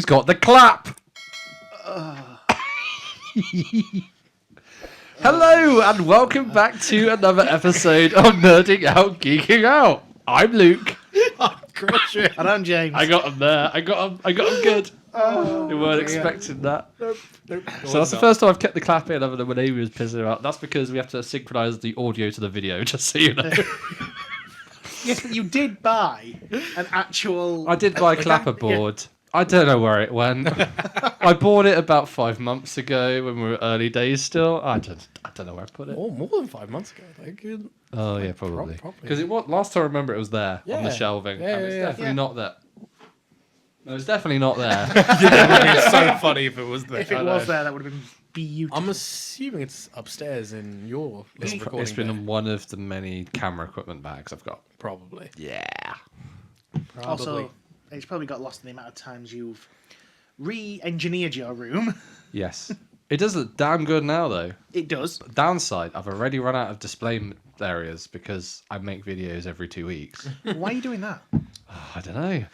He's got the clap. Hello and welcome back to another episode of Nerding Out, Geeking Out. I'm Luke. I'm Greshan. And I'm James. I got him there. I got him good. You weren't expecting that. Nope. So that's the first time I've kept the clap in other than when Amy was pissing out. That's because we have to synchronize the audio to the video, just so you know. Yes, but you did buy an actual... I did buy a clapper board. I don't know where it went. I bought it about 5 months ago when we were early days still. I don't know where I put it. Oh, more than 5 months ago, I think. Oh yeah, probably. Probably. Because it was last time I remember it was there on the Yeah. shelving, Yeah, and it's yeah, definitely yeah. not there. No, it's definitely not there. It's so funny if it was there. If it was there, that would have been beautiful. I'm assuming it's upstairs in your little recording It's been bay. in one of the many camera equipment bags I've got. Probably. Yeah. Probably. Also, it's probably got lost in the amount of times you've re-engineered your room. Yes. It does look damn good now, though. It does. Downside, I've already run out of display areas because I make videos every 2 weeks. Why are you doing that? I don't know.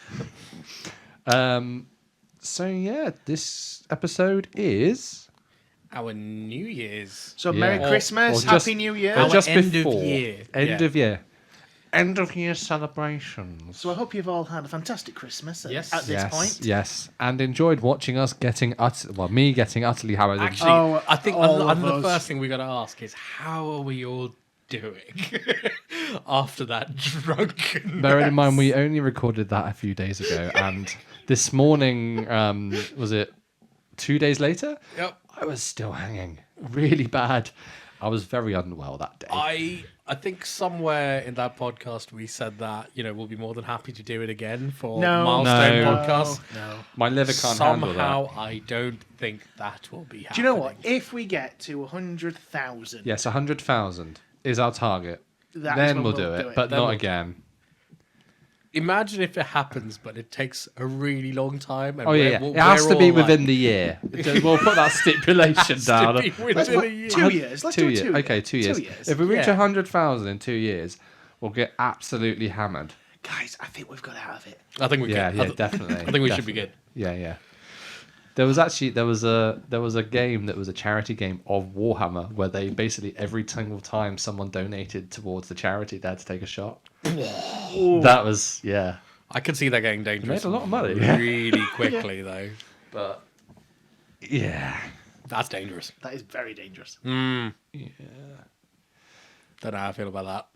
So yeah, this episode is Our New Year's. So Yeah. Merry Or- Christmas, or just- Happy New Year. or Our just end of before year. end Yeah. of year, end of year celebrations. So I hope you've all had a fantastic Christmas Yes. at this point. Yes, and enjoyed watching us getting me getting utterly hammered. Actually, Oh, I think all of the us. first thing we got to ask is how are we all doing after that drunken? Bearing in mind, we only recorded that a few days ago, and this morning, was it 2 days later? Yep. I was still hanging really bad. I was very unwell that day. I think somewhere in that podcast we said that we'll be more than happy to do it again for No. milestone No. podcast. No. My liver can't handle Somehow that. I don't think that will be happening. Do you know what? If we get to 100,000, Yes, 100,000 is our target. that is Then when we'll do it, but Then not we'll- again. Imagine if it happens, but it takes a really long time. And Oh yeah, we're it has to be all like- within the year. We'll put that stipulation down. to be within a year. 2 years. Let's do it 2 years. Okay, 2 years. 2 years. If we reach Yeah. 100,000 in 2 years, we'll get absolutely hammered. Guys, I think we've got out of it. I think we Yeah, could. yeah, definitely. I think we should be good. Yeah, yeah. There was a game that was a charity game of Warhammer where they basically every single time someone donated towards the charity, they had to take a shot. That was I could see that getting dangerous. made a lot of money. Really quickly, though. But yeah. That's dangerous. That is very dangerous. Yeah. Yeah. Don't know how I feel about that.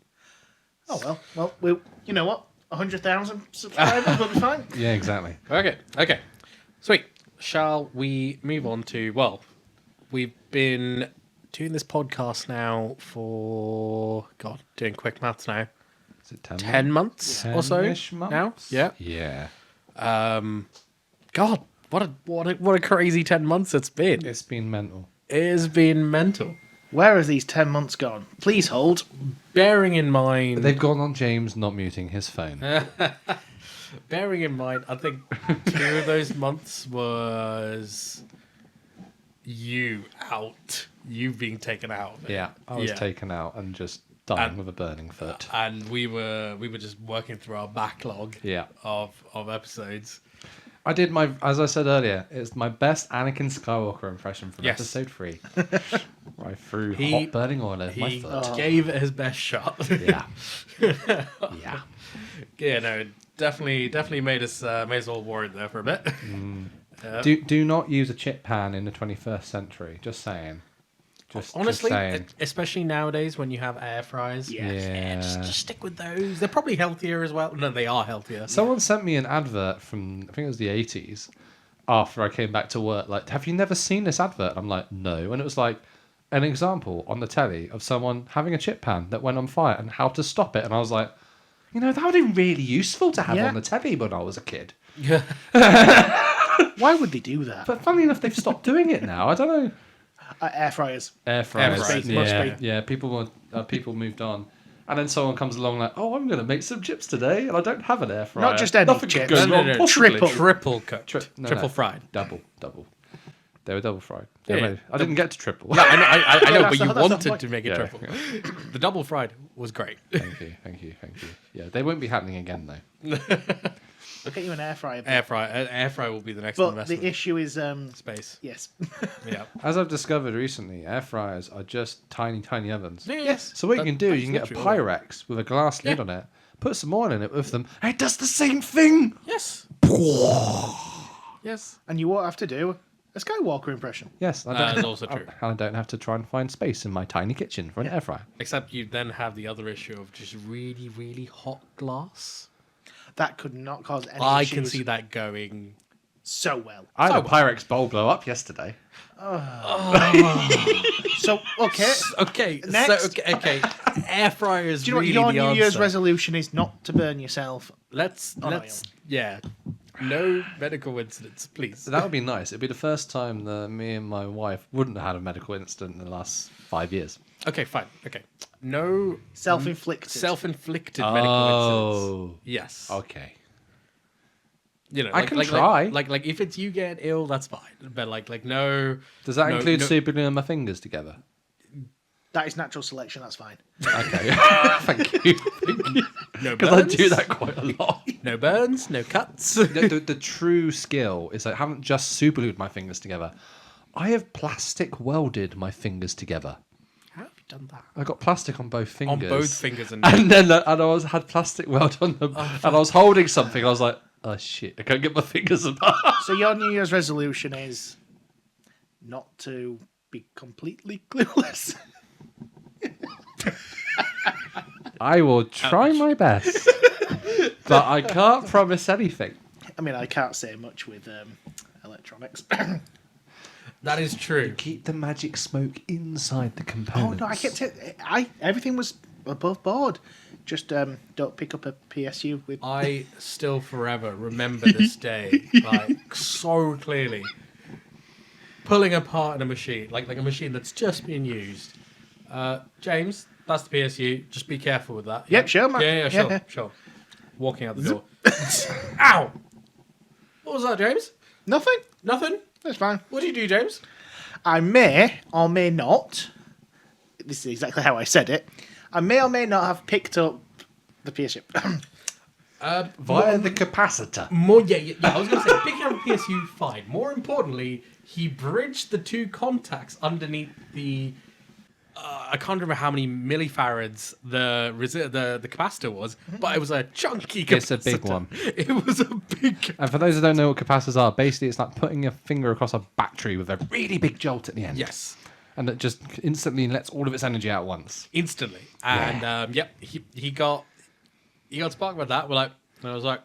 Oh, well, you know what? 100,000 subscribers will be fine. Yeah, exactly. Okay. Sweet. Shall we move on to, well, we've been doing this podcast now for, God, doing quick maths now, Is it 10? 10 months or so 10-ish now. months? Yeah. Yeah. God, what a crazy 10 months it's been. It's been mental. It has been mental. Where have these 10 months gone? Please hold. Bearing in mind, They've gone on James not muting his phone. bearing in mind, I think 2 of those months was you out, you being taken out of it. Yeah, I was Yeah. taken out and just dying And- with a burning foot. And we were just working through our backlog Yeah. of episodes. I did as I said earlier, it's my best Anakin Skywalker impression from Yes. episode 3. Where I threw He- hot burning oil over my He foot. gave it his best shot. Yeah. Yeah. Yeah, no, it definitely made us all worried there for a bit. Do not use a chip pan in the 21st century. Just saying. Honestly, just saying. especially nowadays when you have air fryers, Yeah. just stick with those. They're probably healthier as well. No, they are healthier. Someone sent me an advert from, I think it was the 80s, after I came back to work. Like, have you never seen this advert? I'm like, no. And it was like an example on the telly of someone having a chip pan that went on fire and how to stop it. And I was like, that would be really useful to have Yeah. on the telly when I was a kid. Why would they do that? But funny enough, they've stopped doing it now. I don't know. Air fryers. Air fryers. fryers. Yeah. People moved on. And then someone comes along like, oh, I'm going to make some chips today, and I don't have an air fryer. Not just any Nothing chips. could go No, wrong, possibly. triple. Triple cooked, No, triple no. fried. Double. They were double fried. Yeah. I didn't get to triple. No, I know, I know, that's but you the whole wanted point. to make it Yeah. triple. The double fried was great. Thank you. Yeah, they won't be happening again though. I'll get you an air fryer. Air fry will be the next But investment. the issue is, Space. yes. Yeah. As I've discovered recently, air fryers are just tiny ovens. Yes. So what you can do, you can get a literally all Pyrex with a glass lid Yeah. on it, put some oil in it with them, and it does the same thing. Yes. Yes. And you won't have to do a Skywalker impression. Yes, That's also true. I don't have to try and find space in my tiny kitchen for an air fryer. Except you then have the other issue of just really, really hot glass. That could not cause any I issues can see that going. so well. I had So a Pyrex bowl blow up yesterday. So, okay. Okay. Next. So, okay. Air fryer is Do you know really what your the New Year's answer. resolution is? Not to burn yourself. Let's yeah. No medical incidents, please. That would be nice. It'd be the first time that me and my wife wouldn't have had a medical incident in the last 5 years. Okay, fine. Okay. No Self-inflicted. self-inflicted medical incidents. Oh, Yes. okay. You know, I can try. Like if it's you get ill, that's fine. But like no. Does that no- include no- super gluing my fingers together? That is natural selection. That's fine. Okay. Thank you. No Because I burns? do that quite a lot. No burns, no cuts. The true skill is I haven't just super glued my fingers together. I have plastic welded my fingers together. How have you done that? I got plastic on both fingers. On both fingers and And then had plastic weld on them. And I was holding something. And I was like, oh shit, I can't get my fingers apart. So your New Year's resolution is not to be completely clueless. I will try my best. But I can't promise anything. I mean, I can't say much with electronics. that is true. Keep the magic smoke inside the Oh components. no, I kept it. Everything was above board. Just don't pick up a PSU with. I still forever remember this day like so clearly. Pulling apart a machine, like a machine that's just been used. James, that's the PSU. Just be careful with that. Yep, sure, man. Yeah, sure, Yeah. sure. Walking out the door. Ow! What was that, James? Nothing. Nothing? That's fine. What do you do, James? I may or may not. This is exactly how I said it. I may or may not have picked up the PSU. Via the capacitor. Yeah. I was going to say, picking up a PSU, fine. More importantly, he bridged the two contacts underneath the. I can't remember how many millifarads the capacitor was, but it was a chunky capacitor. It's a big one. It was a big. And for those who don't know what capacitors are, basically it's like putting your finger across a battery with a really big jolt at the end. Yes, And it just instantly lets all of its energy out at once. instantly. And yep, he got sparked by that. And I was like,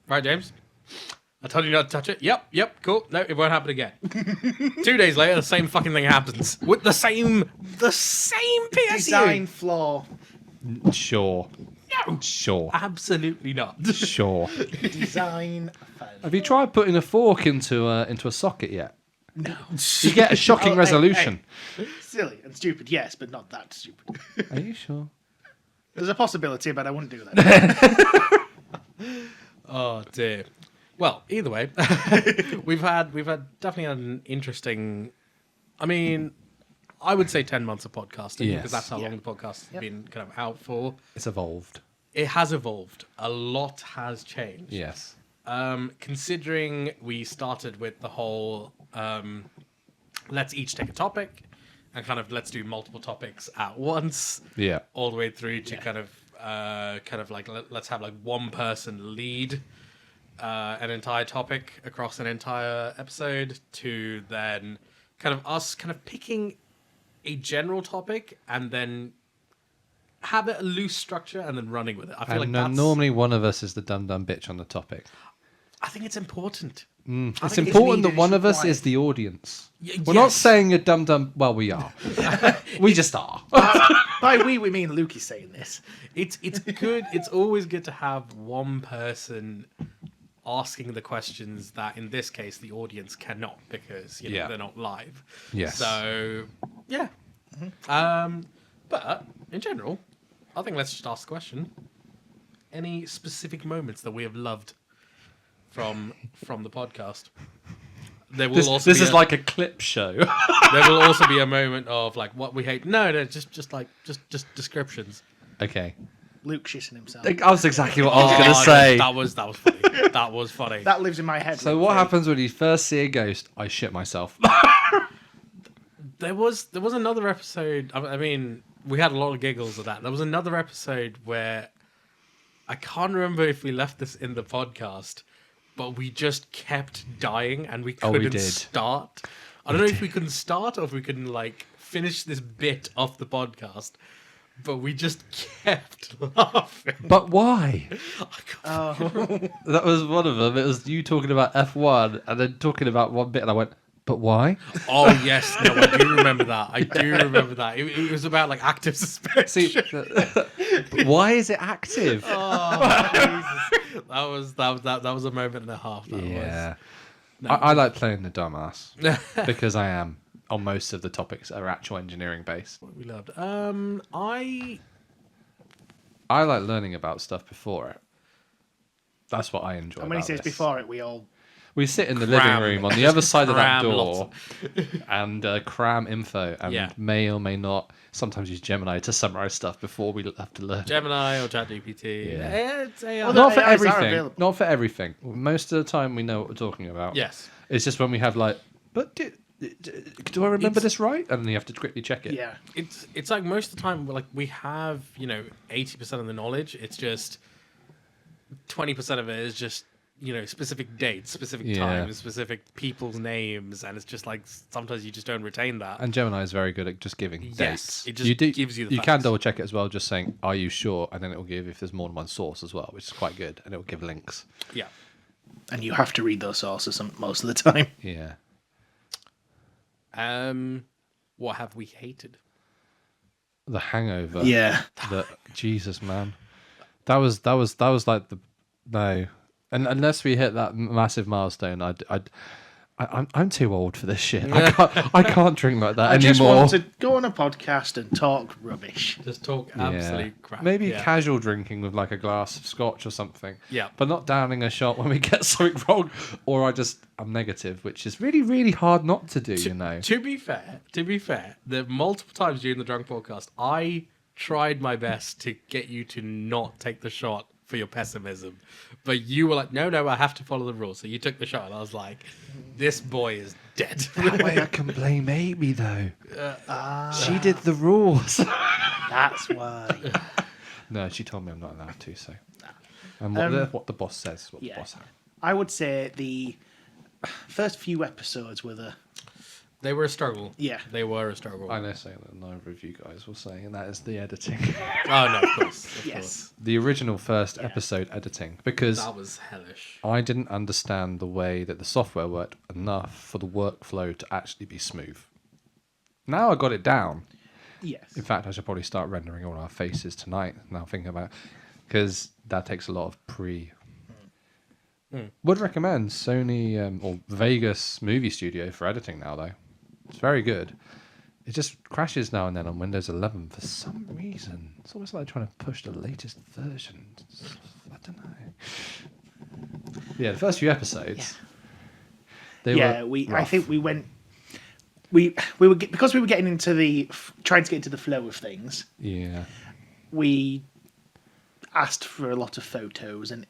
right, James. I told you not to touch it. Yep, cool. No, it won't happen again. 2 days later, the same fucking thing happens with the same PSU. Design flaw. Sure. No, Sure. absolutely not. Sure. Design fail. Have you tried putting a fork into a socket yet? No. You get a shocking Oh, hey, resolution. Silly and stupid, yes, but not that stupid. Are you sure? There's a possibility, but I wouldn't do that. Oh dear. Well, either way, we've definitely had an interesting. I mean, I would say 10 months of podcasting Yes. because that's how Yeah. long the podcast has Yep. been kind of out for. It's evolved. It has evolved. A lot has changed. Yes. Considering we started with the whole let's each take a topic and kind of let's do multiple topics at once, Yeah. all the way through to kind of like let's have like one person lead an entire topic across an entire episode, to then kind of us kind of picking a general topic and then have it a loose structure and then running with it. I feel like And that's normally one of us is the dumb bitch on the topic. I think it's important. It's think it's important that needed, one it's of us required. is the audience. Y- We're not yes. saying you're dumb. Well, we are. We just are. By we mean Lukey saying this. It's good. It's always good to have one person asking the questions that, in this case, the audience cannot because Yeah. they're not live. Yes. So yeah. But in general, I think let's just ask the question: any specific moments that we have loved from the podcast? there will This also be is like a clip show. there will also be a moment of like what we hate. No, just descriptions. Okay. Luke shitting himself. That was exactly what I was going to say. That was funny. That was funny. That lives in my head. So what happens when you first see a ghost? I shit myself. There was another episode. I mean, we had a lot of giggles at that. There was another episode where I can't remember if we left this in the podcast, but we just kept dying and we couldn't did. start. I don't know if we couldn't start or if we couldn't like finish this bit of the podcast, but we just kept laughing. But why? Oh. That was one of them. It was you talking about F1 and then talking about one bit, and I went, but why? Oh yes, no, I do remember that. I do remember that. It was about like active suspension. See, why is it active? Oh, Jesus. That was a moment and a half. That Yeah. was. No. I like playing the dumbass because I am on most of the topics that are actual engineering based. What we loved. I like learning about stuff before it. That's what I enjoy. And when he about says this. before it, we sit in the Cram. living room on the other side of that Cram door and cram info and Yeah. may or may not sometimes use Gemini to summarize stuff before we have to learn. Gemini or ChatGPT. Yeah. It's AI. Well, Not for AIs are everything. available. Not for everything. Most of the time we know what we're talking about. Yes. It's just when we have like, but do I remember It's- this right? And then you have to quickly check it. yeah. It's like most of the time, like we have 80% of the knowledge. It's just 20% of it is just specific dates, specific Yeah. times, specific people's names, and it's just like sometimes you just don't retain that. And Gemini is very good at just giving Yes, dates. it just gives you the You can facts. double check it as well, just saying, "Are you sure?" And then it will give if there's more than one source as well, which is quite good, and it will give links. Yeah. And you have to read those sources most of the time. Yeah. What have we hated? The Hangover. Yeah. Jesus, man, that was like the no, and unless we hit that massive milestone, I'm too old for this shit. I can't drink like that I anymore. just want to go on a podcast and talk rubbish. Just talk Yeah. absolute crap. Maybe Yeah. casual drinking with like a glass of scotch or something. Yeah. But not downing a shot when we get something wrong, or I'm negative, which is really, really hard not to do. To be fair, the multiple times during the drunk podcast, I tried my best to get you to not take the shot for your pessimism, but you were like, no, I have to follow the rules. So you took the shot, and I was like, this boy is dead. That way I can blame Amy though. She did the rules. That's why. No, she told me I'm not allowed to. So, and what the boss says, is what Yeah. the boss. I would say the first few episodes were They were a struggle. Yeah. They were a struggle. I know something that neither of you guys will say, and that is the editing. Oh, no, of course. Of yes. course. The original first episode editing, because That was hellish. I didn't understand the way that the software worked enough for the workflow to actually be smooth. Now I got it down. Yes. In fact, I should probably start rendering all our faces tonight. Now thinking about it, because that takes a lot of pre. Would recommend Sony or Vegas Movie Studio for editing now though. It's very good. It just crashes now and then on Windows 11 for some reason. It's almost like trying to push the latest version. I don't know. Yeah, the first few episodes. They were I rough. think we went. We were because we were getting into trying to get into the flow of things. Yeah. We asked for a lot of photos and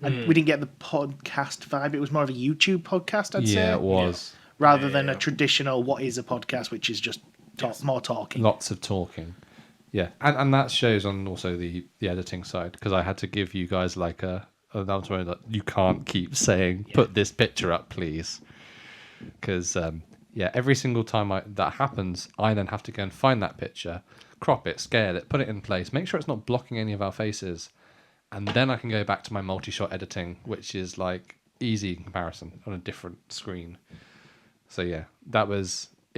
we didn't get the podcast vibe. It was more of a YouTube podcast, I'd say. Yeah, it was. Rather than a traditional what is a podcast, which is just more talking. Lots of talking. Yeah, and that shows on also the editing side, because I had to give you guys like a announcement that you can't keep saying, put this picture up, please. Because, every single time that happens, I then have to go and find that picture, crop it, scale it, put it in place, make sure it's not blocking any of our faces. And then I can go back to my multi-shot editing, which is like easy in comparison on a different screen. So yeah, it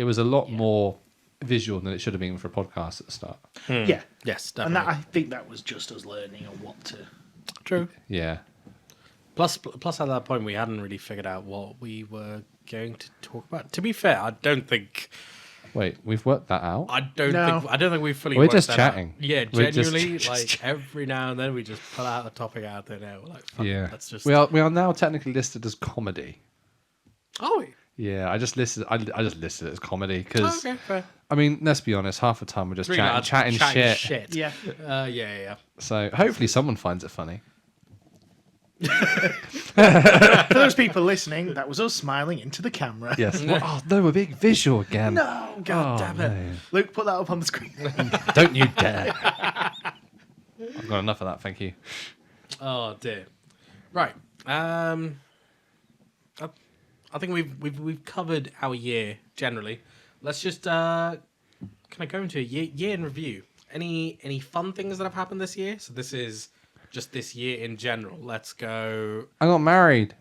was a lot more visual than it should have been for a podcast at the start. Yeah. Yes, And definitely. I think that was just us learning on what to. True. Yeah. Plus, at that point, we hadn't really figured out what we were going to talk about. To be fair, I don't think Wait, we've worked that out? I don't think we've fully. We're worked just that chatting. Out. Yeah, We're just- genuinely, just like chatting. every now and then we just pull out a topic out there. Now, we're like, fuck, Yeah. let's just. We are now technically listed as comedy. Oh, Yeah, I just listed it as comedy because Okay, fair. I mean, let's be honest, half the time we're just Really chatting shit. Yeah. Yeah. So hopefully someone finds it funny. For those people listening, that was us smiling into the camera. Yes. Oh no, a big visual again. No, God damn it. no. Luke, put that up on the screen. Don't you dare. I've got enough of that, thank you. Oh dear. Right. I think we've covered our year generally. Let's just can I go into a year in review? Any fun things that have happened this year? So this is just this year in general. Let's go. I got married.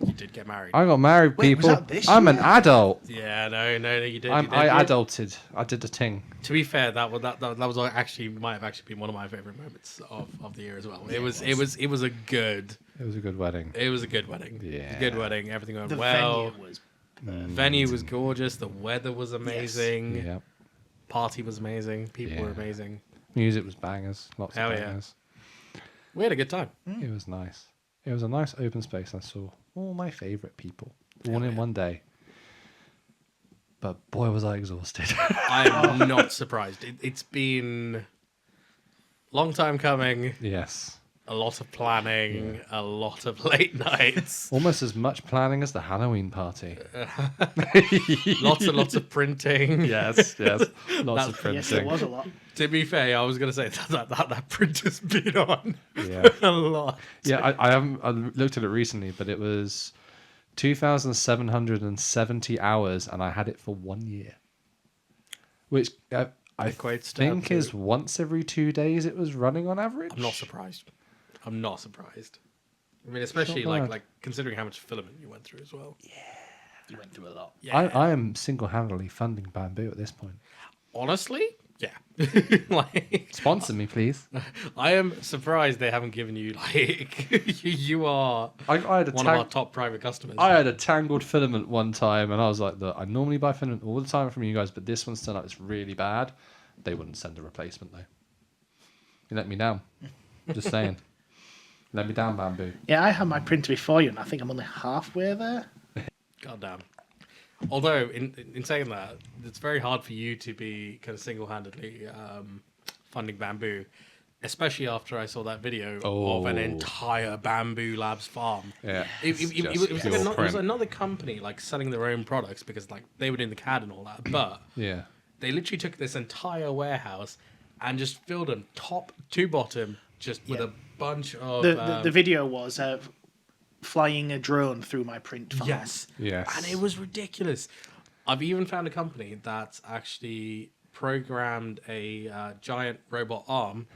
You did get married. I got married, Wait, was people. that this I'm an year? adult. Yeah, no, you did. I adulted. I did the thing. To be fair, that was actually might have actually been one of my favorite moments of the year as well. It was a good. It was a good wedding. It was a good wedding. Yeah. It was a good wedding. Everything went The well. venue was Venue was gorgeous. The weather was amazing. Yeah. Party was amazing. People were Yeah. amazing. Music was bangers. Lots Hell of yeah. bangers. We had a good time. It was nice. It was a nice open space. I saw all my favourite people all in one day. But boy, was I exhausted. I'm not surprised. It's been a long time coming. Yes. A lot of planning. A lot of late nights. Almost as much planning as the Halloween party. Lots and lots of printing. Yes. Lots of That's- printing. Yes, it was a lot. To be fair, I was going to say that print has been on Yeah. a lot. Yeah, I looked at it recently, but it was 2,770 hours, and I had it for 1 year. Which I Equates to think is once every 2 days it was running on average. I'm not surprised. I mean, especially Not bad. like considering how much filament you went through as well. You went through a lot. Yeah. I am single-handedly funding Bamboo at this point. Honestly, yeah. Like, Sponsor me, please. I am surprised they haven't given you like you are I had a one of our top private customers. I had a tangled filament one time, and I was like, "Look, I normally buy filament all the time from you guys, but this one's turned out it's really bad." They wouldn't send a replacement though. You let me down. Just saying. Let me down, Bamboo. Yeah, I had my printer before you, and I think I'm only halfway there. God damn. Although, in saying that, it's very hard for you to be kind of single-handedly funding Bamboo, especially after I saw that video of an entire Bamboo Labs farm. Yeah. It it's was just like pure it was print. another company like selling their own products because like they were doing the CAD and all that, but Yeah. they literally took this entire warehouse and just filled them top to bottom just with Yeah. a bunch of The video was flying a drone through my print farm. yes. Yes. And it was ridiculous. I've even found a company that's actually programmed a giant robot arm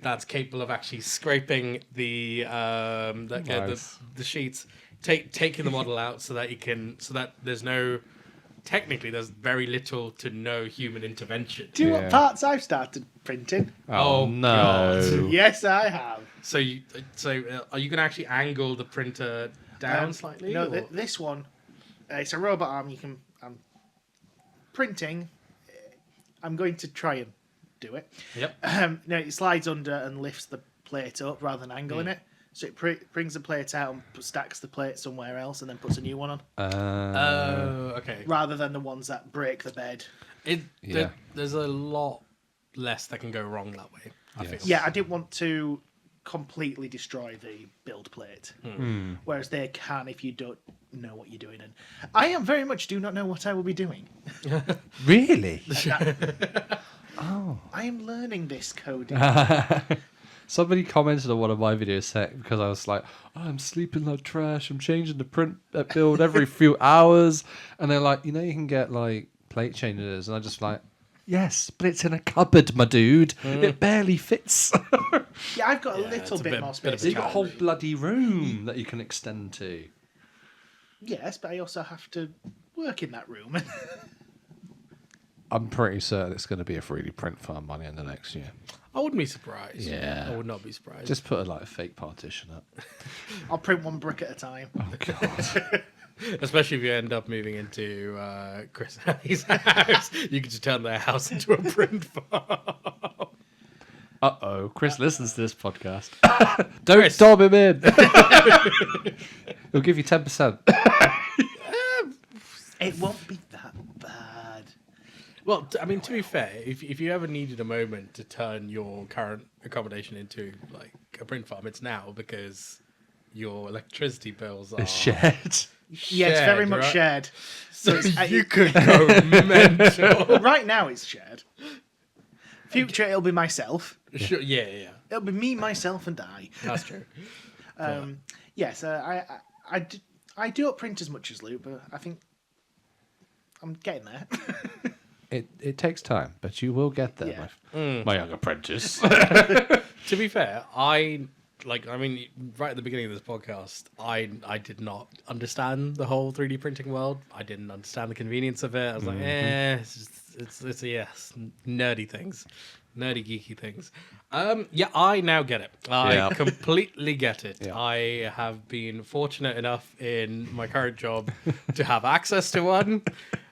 that's capable of actually scraping the Nice. the sheets, taking the model out so that there's very little to no human intervention. Do you know Yeah. what parts I've started printing? Oh, Oh, no. Yes, I have. So are you going to actually angle the printer down slightly? No, or- this one, it's a robot arm. I'm printing. I'm going to try and do it. Yep. No, it slides under and lifts the plate up rather than angling it. So it brings the plate out and stacks the plate somewhere else and then puts a new one on, Okay. rather than the ones that break the bed. Yeah. There's a lot less that can go wrong that way. I Yes. feel. Yeah, I didn't want to completely destroy the build plate, whereas they can if you don't know what you're doing. And I am very much do not know what I will be doing. Really? I am learning this coding. Somebody commented on one of my videos because I was like, oh, I'm sleeping like trash. I'm changing the print build every few hours. And they're like, you can get like plate changers. And I just like, yes, but it's in a cupboard, my dude. It barely fits. Yeah, I've got a Yeah, little it's a bit bit- more bit space. of So you've got a whole challenge. bloody room that you can extend to. Yes, but I also have to work in that room. I'm pretty certain it's going to be a 3D print farm by the end of next year. I wouldn't be surprised. Yeah. I would not be surprised. Just put a fake partition up. I'll print one brick at a time. Oh, God. Especially if you end up moving into Chris and Annie's house, you can just turn their house into a print farm. Uh-oh. Chris listens to this podcast. Don't Chris. dob him in. He'll give you 10%. It won't be that bad. Well, I mean, to be fair, if you ever needed a moment to turn your current accommodation into like a print farm, it's now because your electricity bills are It's shared. Yeah, it's very much right? shared. So it's, You could go mental. right now it's shared. Future, it'll be myself. Sure, yeah, It'll be me, myself, and I. that's true. Yes, I do not print as much as Luke, but I think I'm getting there. It takes time, but you will get there, Yeah. my young apprentice. To be fair, right at the beginning of this podcast, I did not understand the whole 3D printing world. I didn't understand the convenience of it. I was like, it's yes, nerdy things, nerdy geeky things. Yeah, I now get it. I completely get it. Yeah. I have been fortunate enough in my current job to have access to one.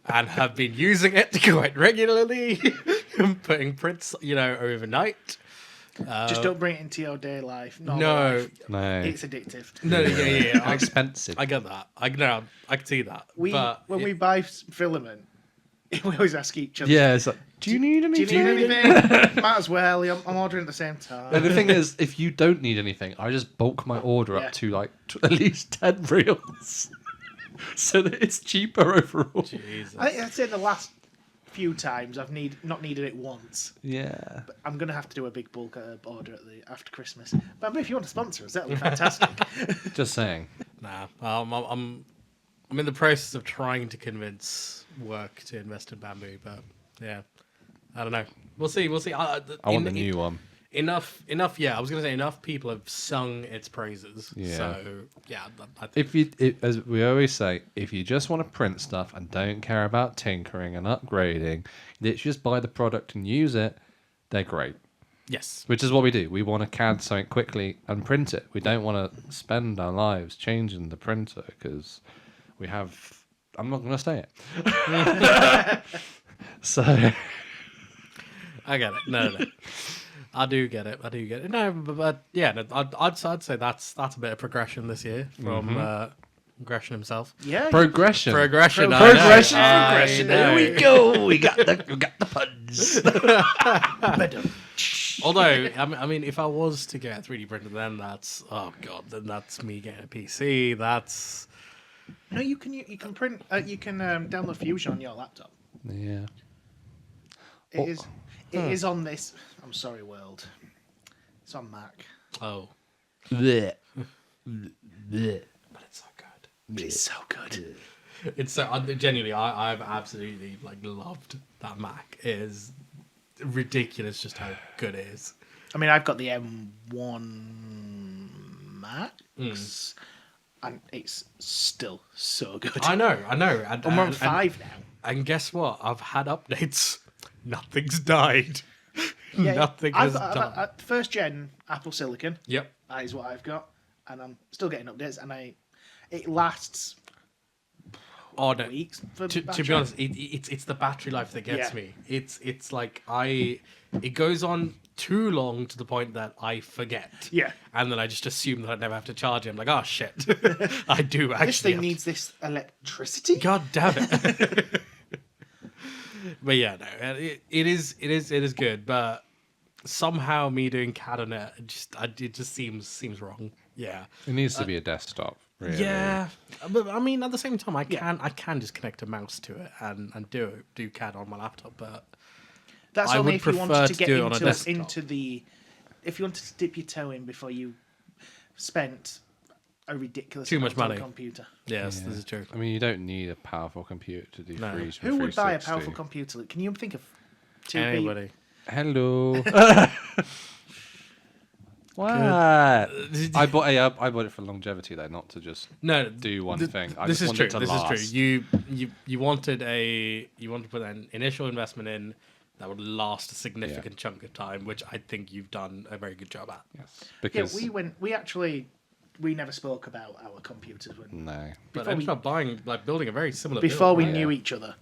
And have been using it quite regularly, putting prints, overnight. Just don't bring it into your day life. No, No. It's addictive. no, yeah. Expensive. I get that. I can see that. When we buy filament, we always ask each other. Yeah, it's like, do you need Do anything? you need anything? Might as well. I'm ordering at the same time. And the thing is, if you don't need anything, I just bulk my order Yeah. up to like at least 10 reels. So that it's cheaper overall. Jesus. I think I'd say the last few times I've not needed it once. Yeah. But I'm going to have to do a big bulk order after Christmas. But if you want to sponsor us, that'll be fantastic. Just saying. Nah, I'm in the process of trying to convince work to invest in bamboo, but yeah, I don't know. We'll see. I want the new one. Enough. Yeah, I was gonna say enough people have sung its praises. Yeah. So yeah, I think As we always say, if you just want to print stuff and don't care about tinkering and upgrading, let's just buy the product and use it. They're great. yes. Which is what we do. We want to CAD something quickly and print it. We don't want to spend our lives changing the printer because we have. I'm not going to say it. So. I get it. No. I do get it. No, but yeah, no, I'd say that's a bit of progression this year from Greshan himself. Yeah. Progression. Progression. I Progression. know. Progression. I There we know. go. We got the puns. Although, I mean, if I was to get a 3D printer, then that's that's me getting a PC. That's No, you can print. You can download Fusion on your laptop. Yeah. It is on this. I'm sorry, world. It's on Mac. oh, Blech. but it's so good. It's so good. It's so genuinely, I've absolutely loved that Mac. It is ridiculous just how good it is. I mean, I've got the M1 Max, and it's still so good. I know. And, I'm on 5 now. And guess what? I've had updates. Nothing's died. Yeah, Nothing I've has got done. first gen Apple Silicon. Yep. That is what I've got, and I'm still getting updates, and it lasts Oh no. weeks. For To battery. be honest, it's the battery life that gets Yeah. me. It's like it goes on too long to the point that I forget. Yeah. And then I just assume that I never have to charge it. I'm like, oh shit, I do actually. This thing have needs this electricity. God damn it. But yeah, no, it is good, but somehow me doing CAD on it it just seems wrong. Yeah. It needs to be a desktop, really. Yeah, but I mean, at the same time, I Yeah. can just connect a mouse to it and do CAD on my laptop. But That's I only would if you prefer wanted to to get do it on a into desktop. if you wanted to dip your toe in before you spent a ridiculous Too much amount on money. a computer. yes, this is true. I mean, you don't need a powerful computer to do No. freeze. Who would buy a powerful computer? Can you think of two people? Anybody? Hello. What? I bought it for longevity though, not to just No, do one thing. I this just is want true. it to This last. is true. You wanted to put an initial investment in that would last a significant chunk of time, which I think you've done a very good job at. Yes, Yeah, because we never spoke about our computers no. But Before I ended we- up building a very similar. before build, we right? knew each other,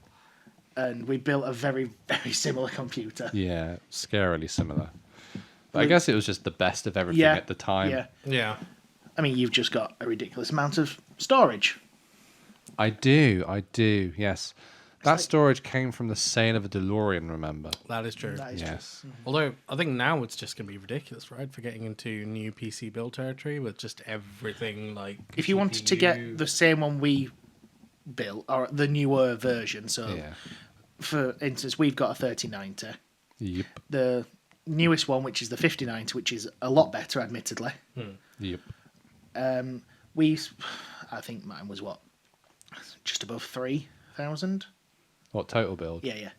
and we built a very very similar computer. Yeah, scarily similar. But I guess it was just the best of everything Yeah, at the time. Yeah, Yeah. I mean, you've just got a ridiculous amount of storage. I do. Yes, that storage came from the sale of a DeLorean. Remember? That is true. That is Yes. true. Although I think now it's just going to be ridiculous, right? For getting into new PC build territory with just everything like. If you wanted to get GPU. the same one we built, or the newer version, so Yeah. for instance, we've got a 3090. Yep. The newest one, which is the 5090, which is a lot better, admittedly. Yep. I think mine was what, just above 3,000. What total build? Yeah.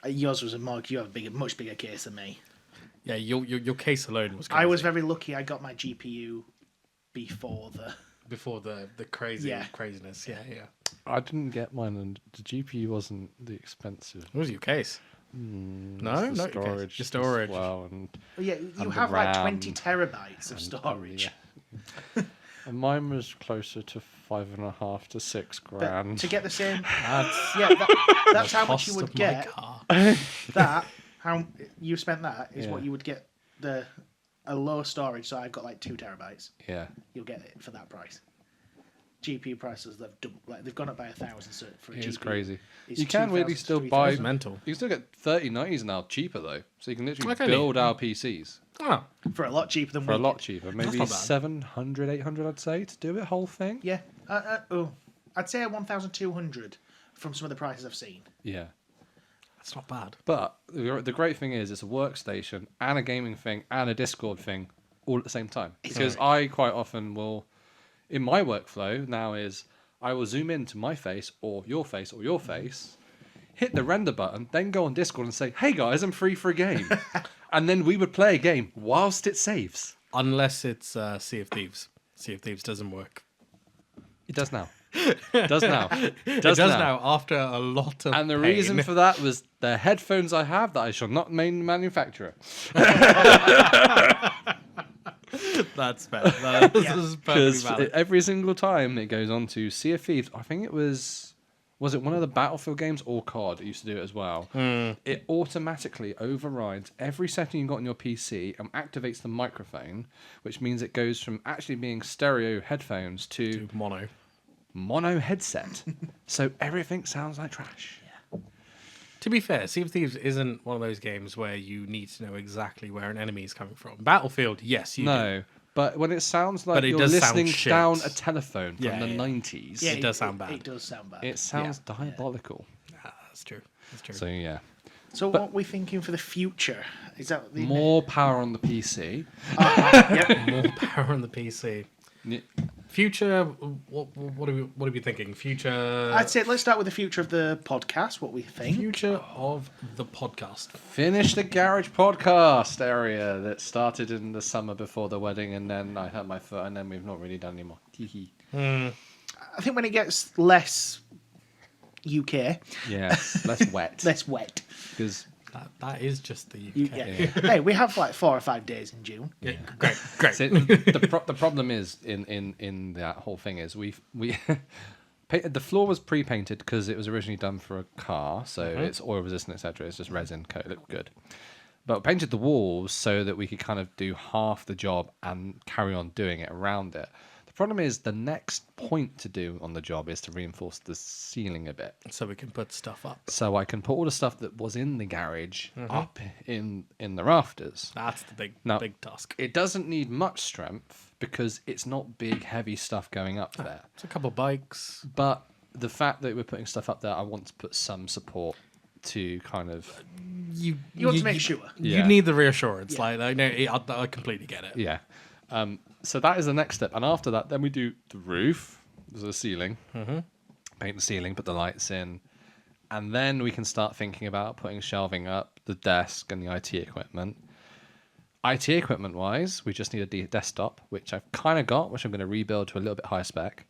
Yours was you have a much bigger case than me. Yeah, your case alone was. I was crazy. very lucky. I got my GPU before the. Before the craziness. Yeah. I didn't get mine, and the GPU wasn't the expensive. What was your case? No, It's the not your case. storage. Your storage. As well, and Yeah, And you the have like RAM 20 terabytes of storage. yeah. And mine was closer to 5.5 to 6 grand. But to get the same, That's that's how much cost you would of my get. car. That how you spent that is Yeah. what you would get a low storage. So I've got like 2 terabytes. Yeah. You'll get it for that price. GPU prices they've gone up by 1,000. So for a It's GPU, crazy. it's You can really 2,000 to still 3,000. buy. It's mental. You can still get 3090s now cheaper though, so you can literally Okay. build our PCs Oh, for a lot cheaper than for a we lot did. cheaper. Maybe not bad. 700, 800, I'd say, to do it whole thing. Yeah. I'd say 1,200 from some of the prices I've seen. Yeah. that's not bad. But the great thing is, it's a workstation and a gaming thing and a Discord thing all at the same time. Because I quite often will, in my workflow now, is I will zoom into my face or your face or your face, hit the render button, then go on Discord and say, "Hey guys, I'm free for a game," and then we would play a game whilst it saves. Unless it's Sea of Thieves. Sea of Thieves doesn't work. It does now. Does now. It does now after a lot of And the pain. reason for that was the headphones I have that I shall not name manufacturer. That's fair. That is perfectly Because valid. every single time it goes on to Sea of Thieves, I think it was it one of the Battlefield games or COD? It used to do it as well. It automatically overrides every setting you got on your PC and activates the microphone, which means it goes from actually being stereo headphones to mono headset. So everything sounds like trash. To be fair, Sea of Thieves isn't one of those games where you need to know exactly where an enemy is coming from. Battlefield, yes, you do. No. But when it sounds like But it you're does sound listening shit. down a telephone from Yeah, the yeah. 90s, Yeah, It does sound bad. It does sound bad. it sounds diabolical. That's true. That's true. So yeah. So what are we thinking for the future? Is that the More power on the PC. More power on the PC. N- Future, what are we thinking? Future. I'd say let's start with the future of the podcast. What we think. Future of the podcast. Finish the garage podcast area that started in the summer before the wedding, and then I hurt my foot, and then we've not really done anymore. I think when it gets less UK, Yes, less wet. less wet. Because That is just the UK. Hey, we have like 4 or 5 days in June. Yeah, great. the problem is in that whole thing is we the floor was pre-painted because it was originally done for a car, so it's oil resistant, etc. It's just resin coat, it looked good. But painted the walls so that we could kind of do half the job and carry on doing it around it. The problem is the next point to do on the job is to reinforce the ceiling a bit. So we can put stuff up. So I can put all the stuff that was in the garage up in the rafters. That's the big Now, big task. It doesn't need much strength because it's not big, heavy stuff going up there. It's a couple bikes. But the fact that we're putting stuff up there, I want to put some support to kind of... You want to make sure. You Yeah. need the reassurance. Yeah. Like, no, I completely get it. Yeah. So that is the next step. And after that, then we do the roof, the ceiling, paint the ceiling, put the lights in. And then we can start thinking about putting shelving up, the desk and the IT equipment. IT equipment wise, we just need a desktop, which I've kind of got, which I'm going to rebuild to a little bit higher spec,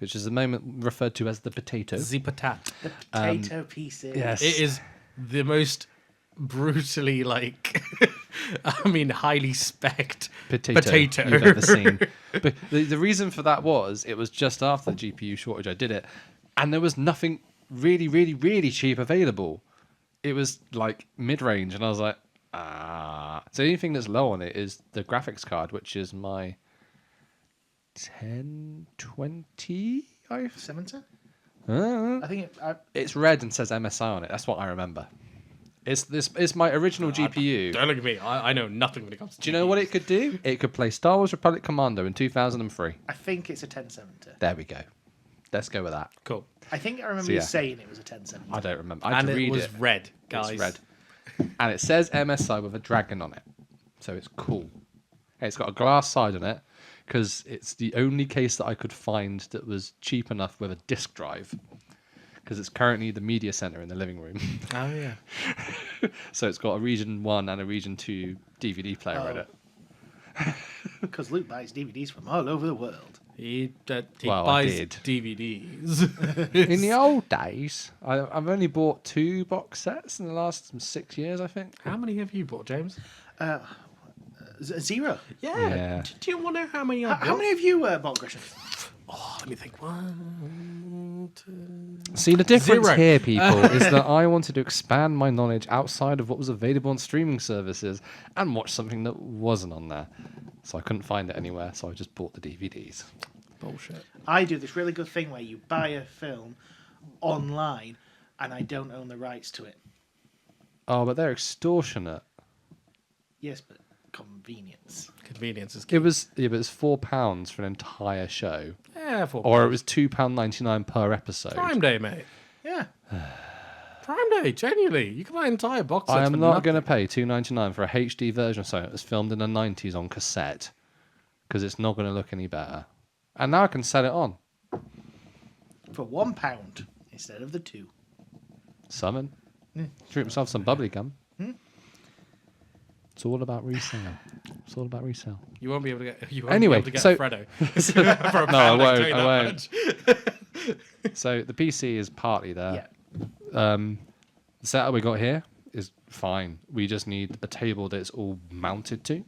which is at the moment referred to as the potato. The patat. The potato pieces. Yes. It is the most brutally, like, highly spec'd potato you've ever seen. But the reason for that was it was just after the GPU shortage I did it, and there was nothing really, really, really cheap available. It was like mid-range, and I was like, So the only thing that's low on it is the graphics card, which is my 1020 I've... 70? Uh, I think it's red and says MSI on it. That's what I remember. It's my original GPU. Don't look at me. I know nothing when it comes to Do you know what it could do? It could play Star Wars Republic Commando in 2003. I think it's a 1070. There we go. Let's go with that. Cool. I think I remember So, you yeah. saying it was a 1070. I don't remember. I had And to it read was it. red, guys. It's red. And it says MSI with a dragon on it. So it's cool. It's got a glass side on it because it's the only case that I could find that was cheap enough with a disk drive. Because it's currently the media center in the living room. Oh, yeah. So it's got a Region 1 and a Region 2 DVD player in it. Because Luke buys DVDs from all over the world. He Well, I buys did. DVDs. In the old days, I've only bought 2 box sets in the last 6 years, I think. How many have you bought, James? 0. Yeah. Do you want to know how many I bought? How many have you bought, Gresham? Oh, let me think. 1, 2... See, the difference 0. here, people, is that I wanted to expand my knowledge outside of what was available on streaming services and watch something that wasn't on there. So I couldn't find it anywhere, so I just bought the DVDs. Bullshit. I do this really good thing where you buy a film online and I don't own the rights to it. Oh, but they're extortionate. Yes, but convenience. Convenience is key. It was £4 for an entire show, Yeah, or it was £2.99 per episode. Prime Day, mate. Yeah. Prime Day, genuinely. You can buy entire box sets I for am not nothing. going to pay £2.99 for a HD version of something that was filmed in the 90s on cassette, because it's not going to look any better. And now I can sell it on. For £1 instead of the 2. Summon. Treat myself some bubbly gum. It's all about resale. It's all about resale. You won't be able to get. You won't Anyway, be able to get so- Freddo. For a No, I pound, won't, tell you I that won't. much. So the PC is partly there. Yeah. The setup we got here is fine. We just need a table that it's all mounted to.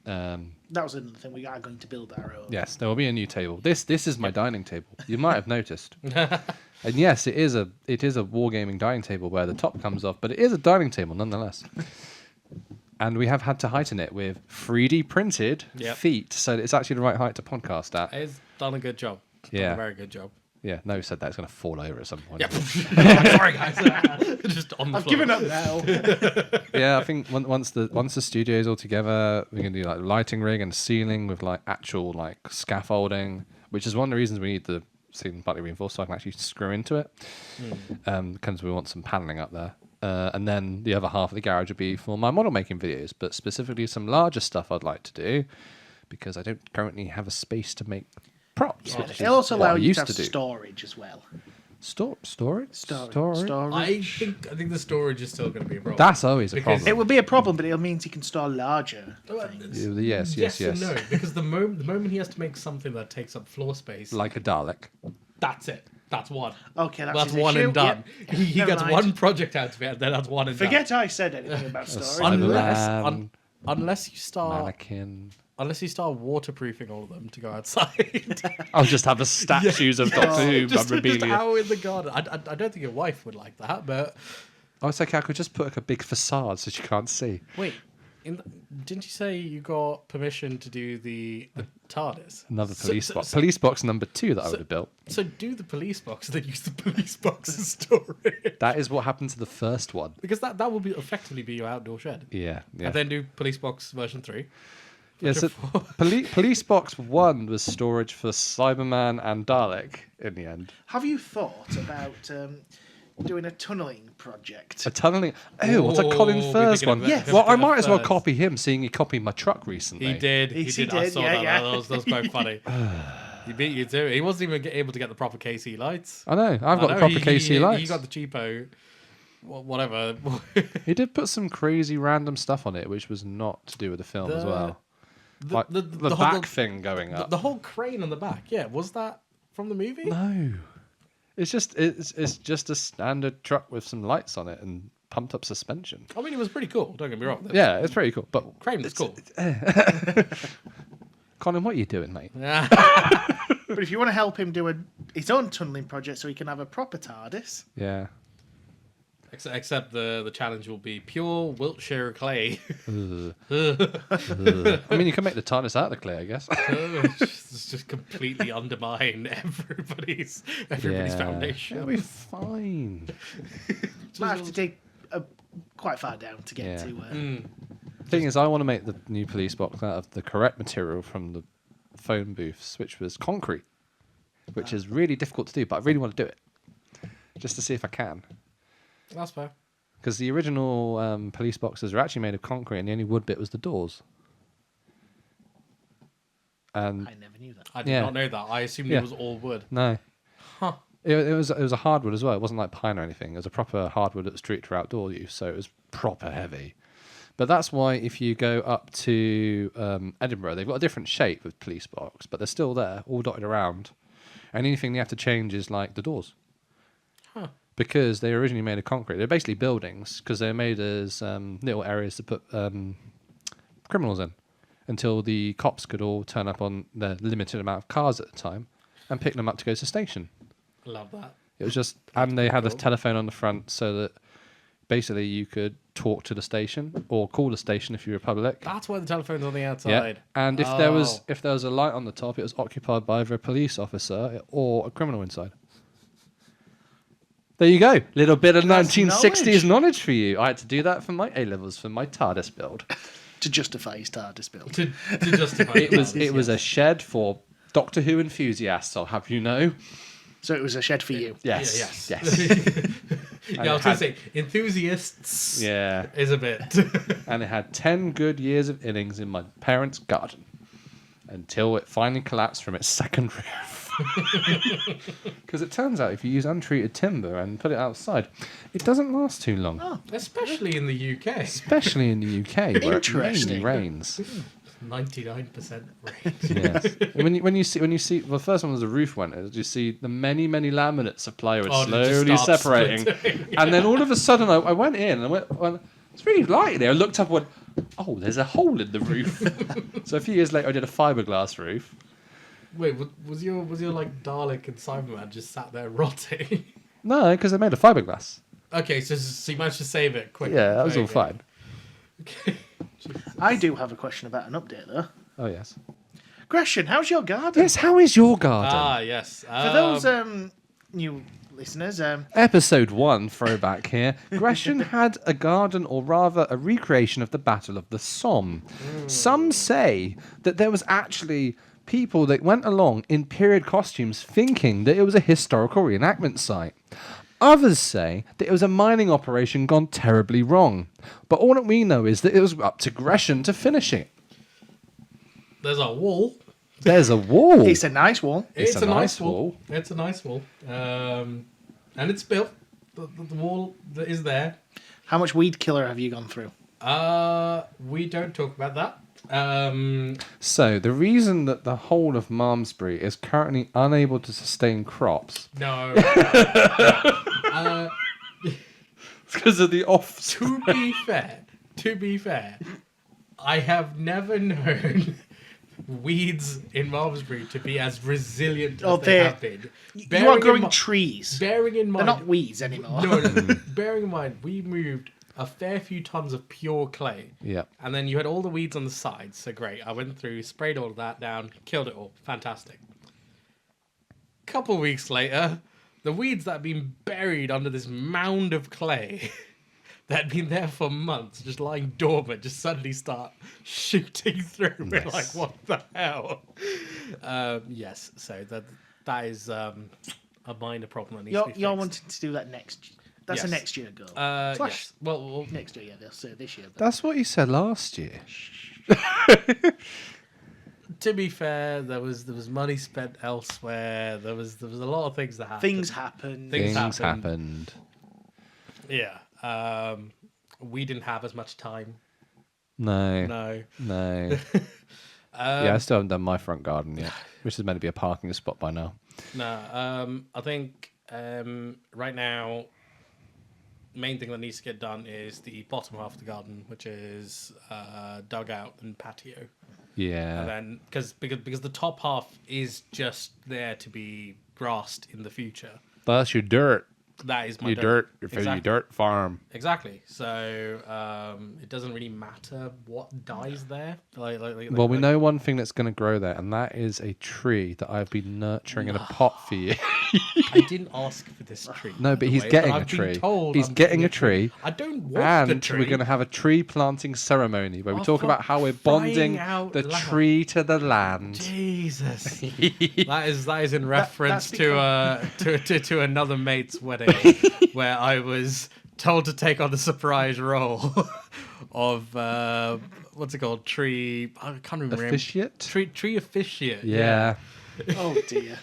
That was another thing. We are going to build our own. Yes, there will be a new table. This is my dining table. You might have noticed. And yes, it is a wargaming dining table where the top comes off, but it is a dining table nonetheless. And we have had to heighten it with 3D printed Yep. feet, so that it's actually the right height to podcast at. He's done a good job. Done Yeah. a very good job. Yeah, no said that it's going to fall over at some point. Yeah. Sorry, guys. Just on the I've floor. given up now. Yeah, I think once the studio is all together, we can do like lighting rig and ceiling with like actual like scaffolding, which is one of the reasons we need the ceiling partly reinforced so I can actually screw into it. Because we want some paneling up there. And then the other half of the garage would be for my model making videos, but specifically some larger stuff I'd like to do because I don't currently have a space to make props. which is It'll also what I allow you used to have do. storage as well. Storage? I think the storage is still going to be a problem. That's always a Because- problem. It will be a problem, but it means you can store larger things. Yes. and no, because the moment he has to make something that takes up floor space, Like a Dalek. that's it. That's one. Okay, that's, That's his one issue. and done. Yep. He Never gets mind. one project out of it, and then that's one and Forget I said anything about storage. Cyberman, unless you start Mannequin. waterproofing all of them to go outside. I'll just have the statues of Doctor Who just memorabilia. out in the garden. I don't think your wife would like that, but Oh, it's okay. I could just put like a big facade so she can't see. wait. Didn't you say you got permission to do the TARDIS? Another So- police so- box. so- Police box number 2 that I would have built. So do the police box, then use the police box as storage. That is what happened to the first one. Because that will be effectively be your outdoor shed. Yeah. And then do police box version 3. Yeah, so police box 1 was storage for Cyberman and Dalek in the end. Have you thought about doing a tunnelling project? A tunneling. Oh, what's a Colin we're Firth thinking one? of Yes. Well, I Colin might as well Firth. copy him, seeing he copied my truck recently. He did. He He did. I did, saw yeah, that. yeah. That was quite funny. He beat you too. He wasn't even able to get the proper KC lights. I know. I've got the proper KC lights. He got the cheapo, whatever. He did put some crazy random stuff on it, which was not to do with the film as well. Like the back thing going up. The whole crane on the back. Yeah, was that from the movie? No, it's just a standard truck with some lights on it and pumped up suspension. I mean, it was pretty cool. Don't get me wrong. Yeah, it's pretty cool. But Crane was cool. Colin, what are you doing, mate? Yeah. But if you want to help him do his own tunnelling project so he can have a proper TARDIS, Yeah. Except the challenge will be pure Wiltshire clay. Ugh. I mean, you can make the TARDIS out of the clay, I guess. It's just completely undermine everybody's foundation. It'll be fine. Might have to dig quite far down to get Yeah. to. Thing is, I want to make the new police box out of the correct material from the phone booths, which was concrete, which is really difficult to do, but I really want to do it, just to see if I can. That's fair. Because the original police boxes are actually made of concrete, and the only wood bit was the doors. And I never knew that. I did not know that. I assumed Yeah. it was all wood. no, Huh. it was a hardwood as well. It wasn't like pine or anything. It was a proper hardwood that was treated for outdoor use, so it was proper heavy. But that's why if you go up to Edinburgh, they've got a different shape of police box, but they're still there, all dotted around. And anything they have to change is like the doors. Huh. Because they were originally made of concrete. They're basically buildings, because they're made as little areas to put criminals in, until the cops could all turn up on their limited amount of cars at the time and pick them up to go to station. Love that. It was just, and they had a cool. telephone on the front so that basically you could talk to the station or call the station if you were public. That's why the telephone's on the Yeah, outside. and if there was Oh. a light on the top, it was occupied by either a police officer or a criminal inside. There you go, little bit of That's 1960s knowledge for you. I had to do that for my A levels for my TARDIS build. To justify his TARDIS build. to justify It was a shed for Doctor Who enthusiasts. I'll have you know. So it was a shed for you. Yes, Yeah, yes. Yeah, I was going to say, enthusiasts Yeah, is a bit. and it had 10 good years of innings in my parents' garden until it finally collapsed from its second roof. Because it turns out if you use untreated timber and put it outside, it doesn't last too long. Oh, Especially in the UK. Especially in the UK, where it mainly Interesting. rains. 99% rain. Yes. And when you see, well, the first one was the roof went. You see the many laminates of plywood Oh, they just slowly start separating, splitting. and then all of a sudden I went in and I went, it's really light in there. I looked up and went, oh, there's a hole in the roof. So a few years later, I did a fiberglass roof. Wait, was your like Dalek and Cyberman just sat there rotting? No, because I made a fiberglass. Okay, so you managed to save it quick. Yeah, that was all fine. Okay. I do have a question about an update though. Oh yes. Greshan, how's your garden? Yes. How is your garden? Ah, yes. For those new listeners, Episode 1 throwback here. Greshan had a garden, or rather a recreation of the Battle of the Somme. Some say that there was actually people that went along in period costumes thinking that it was a historical reenactment site. Others say that it was a mining operation gone terribly wrong. But all that we know is that it was up to Greshan to finish it. There's a wall. There's a wall. it's a nice wall. It's It's a a nice nice wall. It's a nice wall. And it's built. The wall that is there. How much weed killer have you gone through? We don't talk about that. So, the reason that the whole of Malmesbury is currently unable to sustain crops No. is because of the off. To be fair, I have never known weeds in Malmesbury to be as resilient as they have been. You are growing trees. Bearing in They're mind, not weeds anymore. no. Bearing in mind, we moved a fair few tons of pure clay. Yeah. And then you had all the weeds on the sides, so great. I went through, sprayed all of that down, killed it all. Fantastic. Couple weeks later, the weeds that had been buried under this mound of clay that had been there for months, just lying dormant, just suddenly start shooting through. We're like, what the hell? Yes, so that is a minor problem that needs to be You're fixed. wanting to do that next. That's a Yes. next year goal. Yes. Slash Well, next year, yeah. They'll say this year. But That's what you said last year. to be fair, there was money spent elsewhere. There was a lot of things that happened. things happen. Things Things happened. happened. Yeah. We didn't have as much time. No. No. No. Yeah, I still haven't done my front garden yet, which is meant to be a parking spot by now. No. I think right now, main thing that needs to get done is the bottom half of the garden, which is dugout and patio. Yeah. And then because the top half is just there to be grassed in the future. That's your dirt. That is my You dirt. You're for Exactly. you dirt farm. Exactly. So it doesn't really matter what dies there. Well, we know one thing that's going to grow there, and that is a tree that I've been nurturing in a pot for you. I didn't ask for this tree. No, by but the he's way, getting a I've been tree. told He's I'm getting a tree. I don't want the And tree. we're going to have a tree planting ceremony where we Oh, talk for about how we're crying bonding out the loud. tree to the land. Jesus, that is in reference that's to another mate's wedding, where I was told to take on the surprise role of what's it called? Tree. I can't remember. Officiate? Tree officiate. Yeah. Oh dear.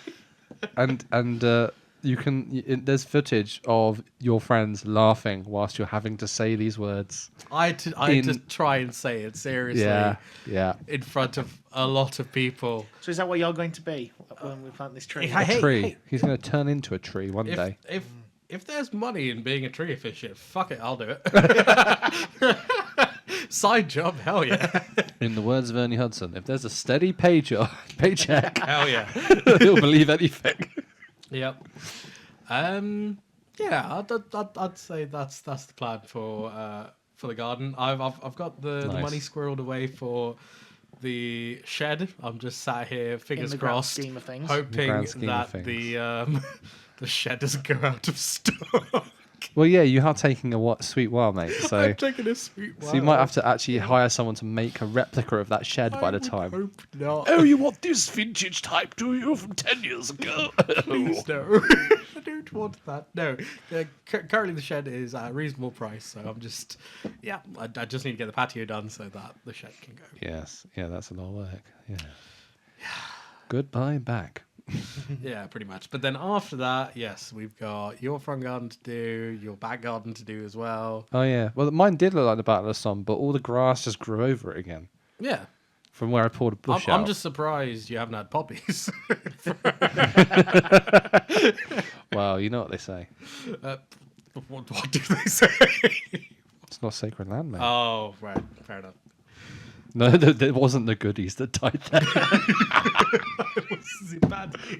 and you can there's footage of your friends laughing whilst you're having to say these words. I had to try and say it seriously. Yeah. In front of a lot of people. So is that what you're going to be when we plant this tree? Hey, Tree. hey. He's going to turn into a tree one day. If there's money in being a tree officiate, fuck it, I'll do it. Side job, hell yeah. In the words of Ernie Hudson, if there's a steady paycheck, Hell yeah. he'll believe anything. Yep. Yeah, I'd say that's the plan for the garden. I've got the Nice. money squirreled away for the shed. I'm just sat here, fingers the grand crossed, scheme of things. hoping grand scheme of that things. the shed doesn't go out of stock. Well, yeah, you are taking a sweet while, mate. So, I'm taking a sweet so you might have to actually hire someone to make a replica of that shed by the time. Hope not. Oh, you want this vintage type, do you, from 10 years ago? Please no. I don't want that. No. Currently the shed is at a reasonable price, so I'm just I just need to get the patio done so that the shed can go. Yes, yeah, that's a lot of work. Yeah. Goodbye back. Yeah, pretty much. But then after that, yes, we've got your front garden to do, your back garden to do as well. Oh, yeah. Well, mine did look like the Battle of Somme, but all the grass just grew over it again Yeah. from where I pulled a bush out. I'm just surprised you haven't had poppies. Well, you know what they say. What do they say? It's not sacred land, mate. Oh, right. Fair enough. No, it wasn't the goodies that died there.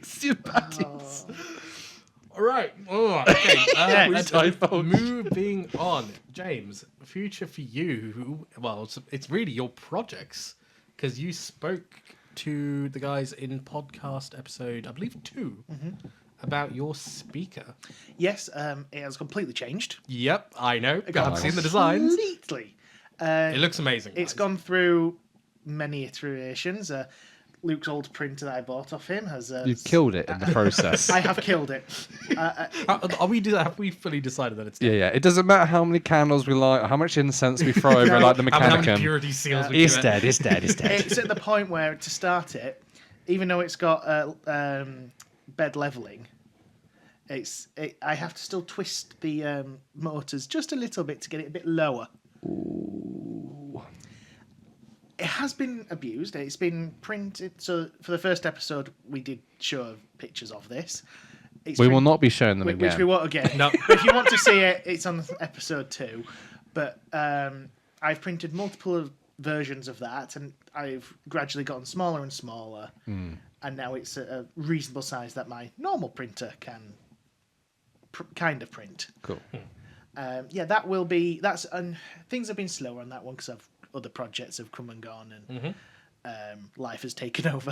Sympathies. All right. Oh, okay. Moving on, James. Future for you. Well, it's really your projects because you spoke to the guys in podcast episode, I believe 2, about your speaker. Yes, it has completely changed. Yep, I know. I've Nice. seen the designs. Completely. It looks amazing. It's guys. gone through many iterations. Luke's old printer that I bought off him has. You've killed it in the process. I have killed it. Have we fully decided that it's dead? Yeah. It doesn't matter how many candles we light, or how much incense we throw over, like the How many Mechanicum. purity seals we It's give it? dead. It's dead. It's dead. It's at the point where to start it, even though it's got bed leveling, I have to still twist the motors just a little bit to get it a bit lower. Ooh. It has been abused. It's been printed. So for the first episode, we did show pictures of this. We will not be showing them which again. we won't again. No. But if you want to see it, it's on episode 2. But I've printed multiple versions of that, and I've gradually gotten smaller and smaller. And now it's a reasonable size that my normal printer can kind of print. Cool. That will be. Things have been slower on that one because other projects have come and gone, and life has taken over.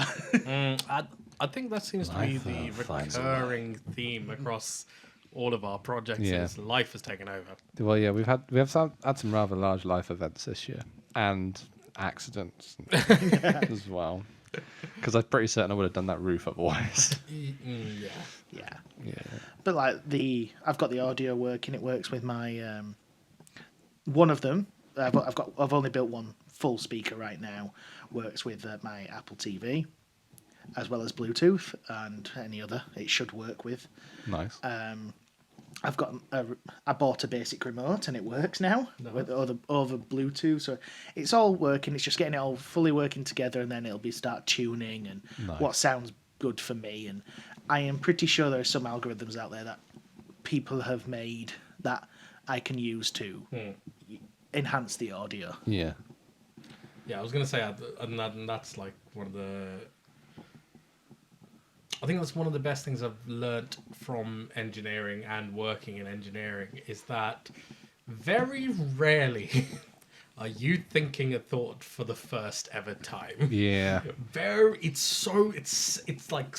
I think that seems to be the recurring theme across all of our projects. Yeah. Is life has taken over. Well, yeah, we have had some rather large life events this year and accidents as well. Because I'm pretty certain I would have done that roof otherwise. Yeah. Yeah. But I've got the audio working. It works with my one of them. I've only built one full speaker right now. Works with my Apple TV, as well as Bluetooth and any other it should work with. Nice. I bought a basic remote and it works now with over Bluetooth. So it's all working. It's just getting it all fully working together, and then it'll start tuning and what sounds good for me. And I am pretty sure there are some algorithms out there that people have made that I can use to enhance the audio. Yeah. Yeah, I was gonna say, and that's like one of the. I think that's one of the best things I've learnt from engineering and working in engineering is that very rarely are you thinking a thought for the first ever time. Yeah. It's like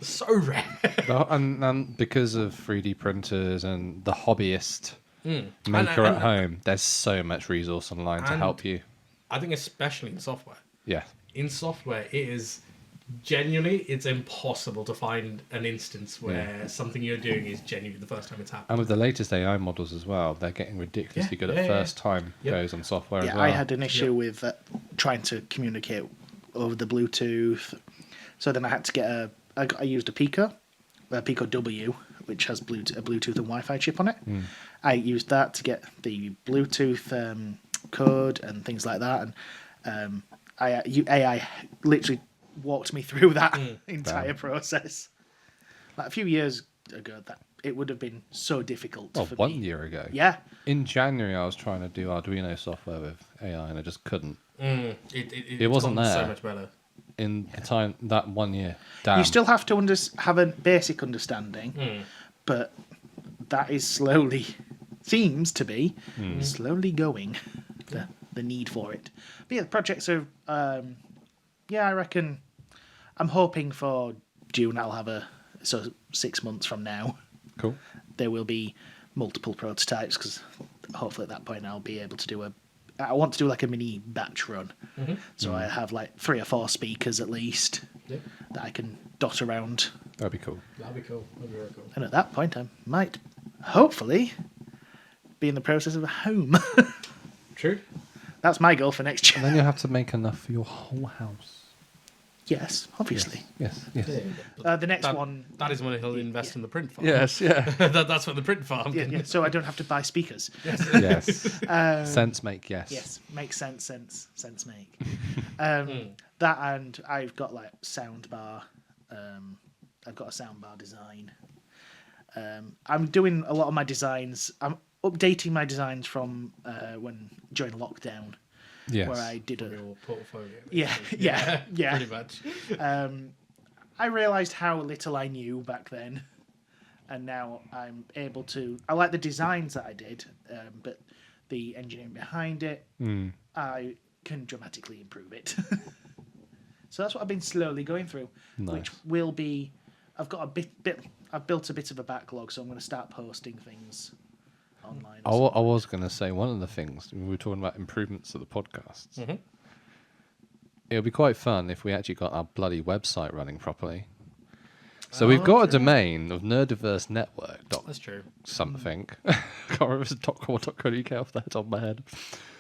so rare. And because of 3D printers and the hobbyist maker And- at home, there's so much resource online to and- help you. I think especially in software. Yeah. In software, it is genuinely, it's impossible to find an instance where something you're doing is genuinely the first time it's happened. And with the latest AI models as well, they're getting ridiculously good at first time goes on software as Yeah, well. I had an issue with trying to communicate over the Bluetooth. So then I had to get I used a Pico W, which has a Bluetooth and Wi-Fi chip on it. I used that to get the Bluetooth code and things like that. And AI literally walked me through that entire process. Like a few years ago, that it would have been so difficult for me. 1 year ago. Yeah. In January, I was trying to do Arduino software with AI, and I just couldn't. It wasn't so there. much better. In the time that 1 year, damn. You still have to have a basic understanding, but that is seems to be slowly going, the need for it. But yeah, the projects are, I reckon, I'm hoping for June I'll have 6 months from now, Cool. there will be multiple prototypes, because hopefully at that point I'll be able to I want to do like a mini batch run. So I have like 3 or 4 speakers at least that I can dot around. That'd be cool. That'd be cool. That'd be very cool. And at that point I might, hopefully, be in the process of a home. True. That's my goal for next And year. then you'll have to make enough for your whole house. Yes, obviously. Yes. The next one... That is when he'll invest in the print farm. Yes, yeah. That's when the print farm. Yeah, so I don't have to buy speakers. Yes. Sense make, yes. Yes, makes sense make. That, and I've got like sound bar. I've got a sound bar design. I'm doing a lot of my designs. I'm updating my designs from during lockdown, Yes. where I did Your portfolio. yeah. Pretty much. I realised how little I knew back then, and now I'm able to. I like the designs that I did, but the engineering behind it, I can dramatically improve it. So that's what I've been slowly going through, which will be. I've got a bit. I've built a bit of a backlog, so I'm going to start posting things online. I was going to say one of the things we were talking about improvements to the podcasts. It would be quite fun if we actually got our bloody website running properly. So we've got a domain of Nerdiverse Network. That's true. Something. I can't remember if it's .com or .co.uk off the top of my head.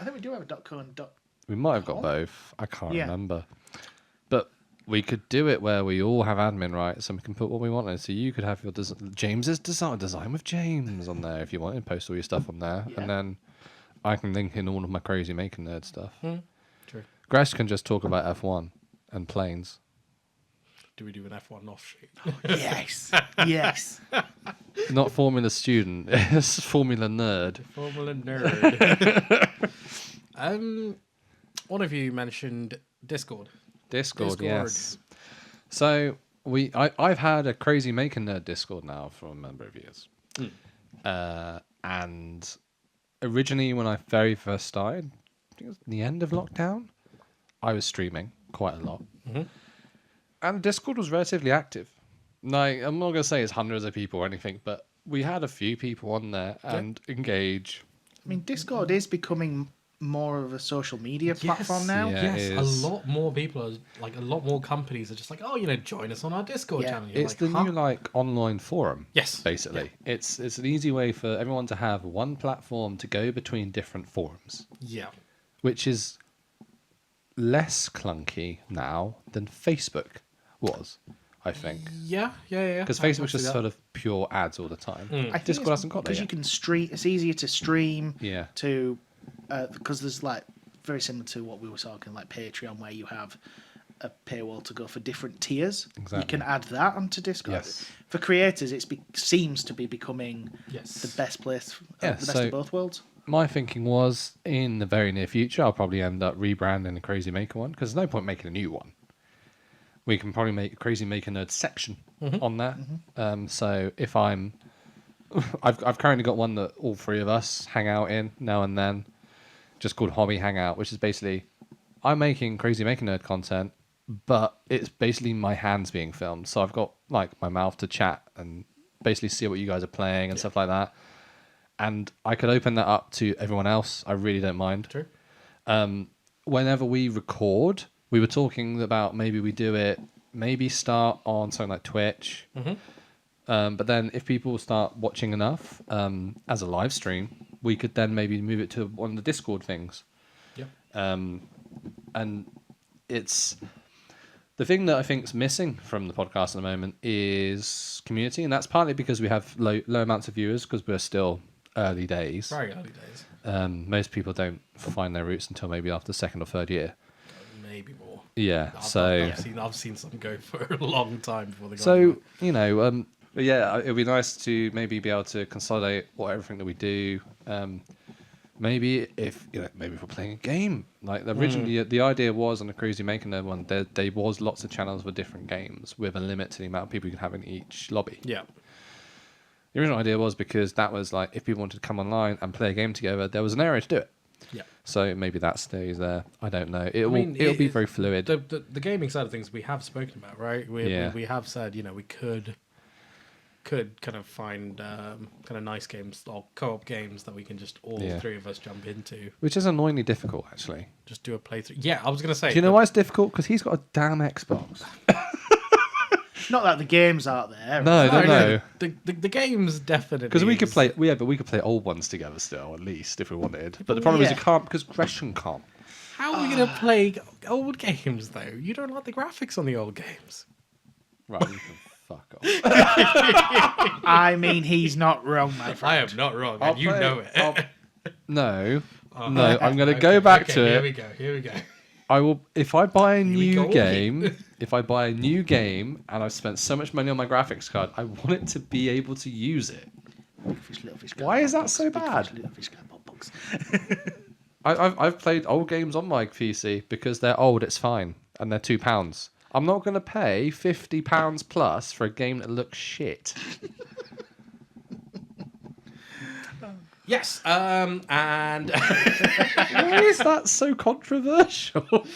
I think we do have a .co and We might have got both. I can't Yeah. remember. But we could do it where we all have admin rights and we can put what we want in. So you could have your James's design with James on there if you wanted. Post all your stuff on there. Yeah. And then I can link in all of my crazy making nerd stuff. True. Greshan can just talk about F1 and planes. Do we do an F1 offshoot? Yes, yes. Not Formula student, it's Formula nerd. Formula nerd. One of you mentioned Discord. Discord, yes. So I've had a crazy making nerd Discord now for a number of years. And originally when I very first started, I think it was the end of lockdown, I was streaming quite a lot. And Discord was relatively active. Like, I'm not going to say it's hundreds of people or anything, but we had a few people on there and engage. I mean, Discord is becoming more of a social media platform now. Yeah. Yes, it a is. lot more people are like a lot more companies are just like, oh, join us on our Discord Yeah. channel. You're It's like, the new online forum. Yes. Basically, it's an easy way for everyone to have one platform to go between different forums, Yeah. which is less clunky now than Facebook was, I think, Yeah. because Facebook's just sort of pure ads all the time. I think Discord hasn't got that because you yet. can stream. It's easier to stream. Yeah. To because there's like very similar to what we were talking like Patreon, where you have a paywall to go for different tiers. Exactly. You can add that onto Discord. Yes. For creators, seems to be becoming Yes. the best place, Yeah, the best so- of both worlds. My thinking was, in the very near future, I'll probably end up rebranding the Crazy Maker one, because there's no point making a new one. we can probably make a Crazy Maker Nerd section on that. So if I've currently got one that all three of us hang out in now and then, just called Hobby Hangout, which is basically I'm making Crazy Maker Nerd content, but it's basically my hands being filmed. So I've got like my mouth to chat and basically see what you guys are playing and stuff like that. And I could open that up to everyone else. I really don't mind. True. Whenever we record, we were talking about maybe we do it, maybe start on something like Twitch. But then if people start watching enough as a live stream, we could then maybe move it to one of the Discord things. Yeah. And it's the thing that I think is missing from the podcast at the moment is community, and that's partly because we have low amounts of viewers because we're still early days. Very early days. Most people don't find their roots until maybe after the second or third year. Maybe more. Yeah, I've seen some go for a long time before they go. So but yeah, it'd be nice to maybe be able to consolidate everything that we do. Maybe if maybe if we're playing a game, like originally the idea was on the Crazy Maker Nerd one, there was lots of channels for different games with a limit to the amount of people you can have in each lobby. Yeah. The original idea was because that was like if people wanted to come online and play a game together, there was an area to do it. Yeah. So maybe that stays there. I don't know. It'll be very fluid. The gaming side of things we have spoken about, right? We have said we could kind of find kind of nice games or co-op games that we can just all three of us jump into. Which is annoyingly difficult, actually. Just do a playthrough. Yeah, I was going to say. Do you know why it's difficult? Because he's got a damn Xbox. Not that the games aren't there. No. The games definitely. Because we could play, but we could play old ones together still, at least if we wanted. But the problem is you can't because Greshan can't. How are we going to play old games though? You don't like the graphics on the old games. Right, you can fuck off. I mean, he's not wrong, my friend. I am not wrong, and you know it. No, I'm going to go back to it. Here we go. I will if I buy a new game. If I buy a new game and I've spent so much money on my graphics card, I want it to be able to use it. Why is that so bad? I've played old games on my PC because they're old. It's fine, and they're £2. I'm not going to pay £50 plus for a game that looks shit. Yes, and why is that so controversial?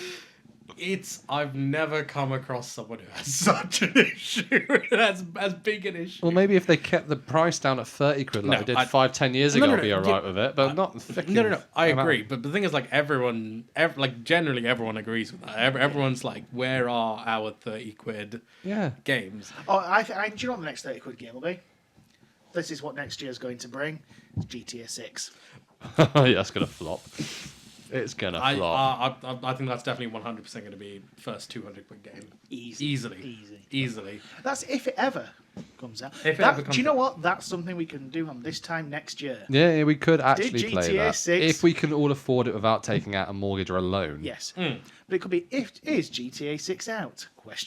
I've never come across someone who has such an issue. That's as big an issue. Well, maybe if they kept the price down at 30 quid like they did 5-10 years ago, I'd be alright with it. But not fucking. No. I agree. But the thing is, like generally everyone agrees with that. Everyone's like, where are our 30 quid games? Oh, do you know what the next 30 quid game will be? This is what next year's going to bring. It's GTA 6. Yeah, that's going to flop. It's going to flop. I think that's definitely 100% going to be first 200 quid game. Easily. That's if it ever comes out. Do you know what? That's something we can do on this time next year. Yeah, we could actually play GTA that. 6. If we can all afford it without taking out a mortgage or a loan. Yes. But it could be, is GTA 6 out? ? That's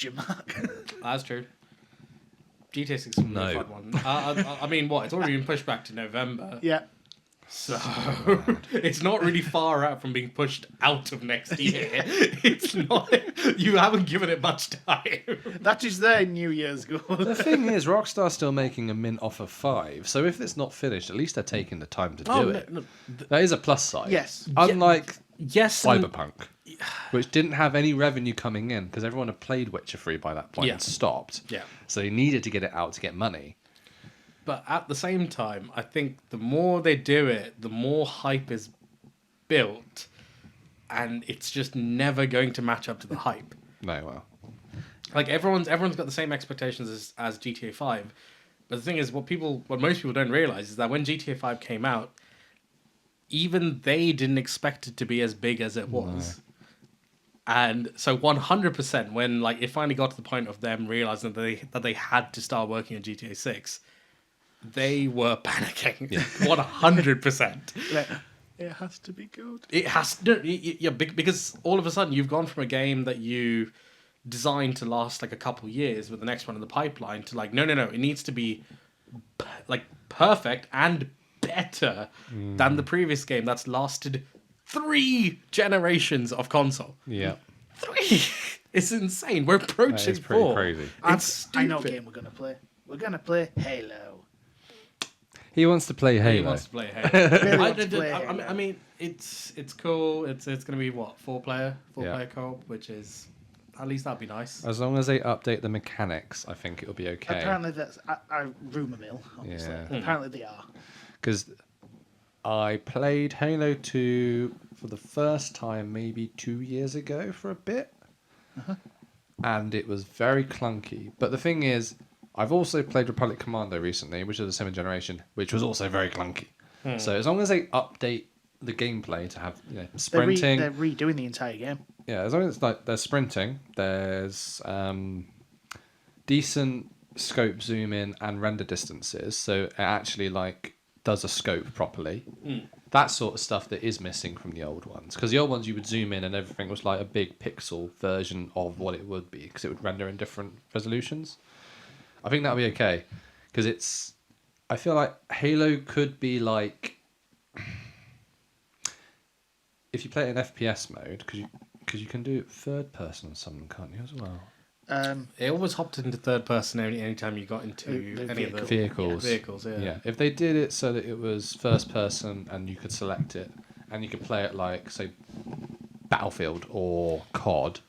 true. GTA 6 is a really fun one. I mean, it's already been pushed back to November. Yeah. So it's not really far out from being pushed out of next year. It's not. You haven't given it much time. That is their New Year's goal. The thing is, Rockstar's still making a mint offer 5. So if it's not finished, at least they're taking the time to do it. That is a plus side. Yes. Unlike yes, Cyberpunk, which didn't have any revenue coming in because everyone had played Witcher 3 by that point and stopped. Yeah. So they needed to get it out to get money. But at the same time, I think the more they do it, the more hype is built, and it's just never going to match up to the hype. No, well. Like everyone's got the same expectations as GTA 5. But the thing is, what most people don't realize is that when GTA 5 came out, even they didn't expect it to be as big as it was. And so 100% when it finally got to the point of them realizing that they had to start working on GTA 6, they were panicking. 100%. It has to be good. It has to, because all of a sudden you've gone from a game that you designed to last a couple years with the next one in the pipeline to no, it needs to be perfect and better than the previous game that's lasted 3 generations of console. Yeah. 3. It's insane. We're approaching It's pretty 4. crazy. I know what game we're gonna play. We're gonna play Halo. He wants to play Halo. He wants to play Halo. Really wants to play Halo. I mean, it's cool. It's gonna be what, 4-player co-op, which is at least that'd be nice. As long as they update the mechanics, I think it'll be okay. Apparently, that's I rumor mill. Obviously, Yeah. apparently they are. Because I played Halo 2 for the first time maybe 2 years ago for a bit. And it was very clunky. But the thing is, I've also played Republic Commando recently, which is the 7th generation, which was also very clunky. So as long as they update the gameplay to have sprinting... They're redoing the entire game. Yeah, as long as it's like there's sprinting, there's decent scope zoom in and render distances, so it actually like does a scope properly. That sort of stuff that is missing from the old ones, because the old ones you would zoom in and everything was like a big pixel version of what it would be, because it would render in different resolutions. I think that'll be okay, because I feel like Halo could be like, if you play it in FPS mode, because you can do it third person on something, can't you, as well? It always hopped into third person anytime you got into The any of the vehicles. Vehicles, yeah. Yeah, if they did it so that it was first person and you could select it, and you could play it like, say, Battlefield or COD,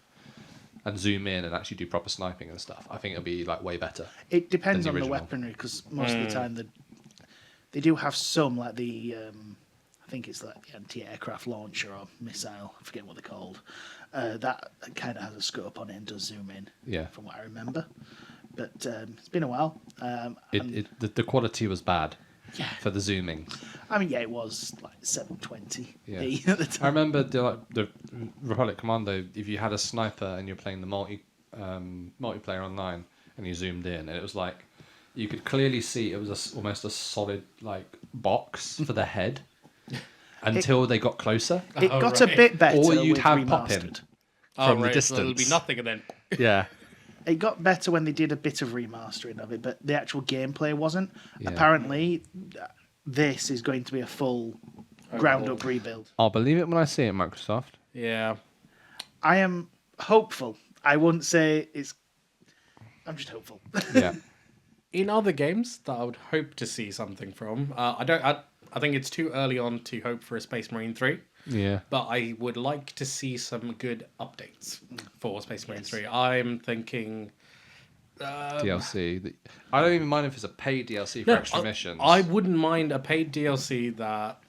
and zoom in and actually do proper sniping and stuff, I think it'll be like way better. It depends than on the the original. weaponry, because most of the time they do have some, like the I think it's like the anti-aircraft launcher or missile, I forget what they're called. That kind of has a scope on it and does zoom in. Yeah. From what I remember, but it's been a while. The quality was bad Yeah. for the zooming. I mean, yeah, it was like 720p Yeah. at the I time. remember the Republic Commando, if you had a sniper and you're playing the multiplayer online and you zoomed in, and it was like, you could clearly see it was almost a solid like box for the head until they got closer. It Oh, got right. a bit better. Or you'd with have remastered. pop-in. Oh, From the right, so it'll be distance. nothing and then... Yeah. It got better when they did a bit of remastering of it, but the actual gameplay wasn't. Yeah. Apparently, this is going to be a full ground-up rebuild. I'll believe it when I see it, Microsoft. Yeah. I am hopeful. I wouldn't say it's... I'm just hopeful. Yeah. In other games that I would hope to see something from, I think it's too early on to hope for a Space Marine 3. Yeah. But I would like to see some good updates for Space Marine 3. I'm thinking... DLC. I don't even mind if it's a paid DLC for extra missions. I wouldn't mind a paid DLC that...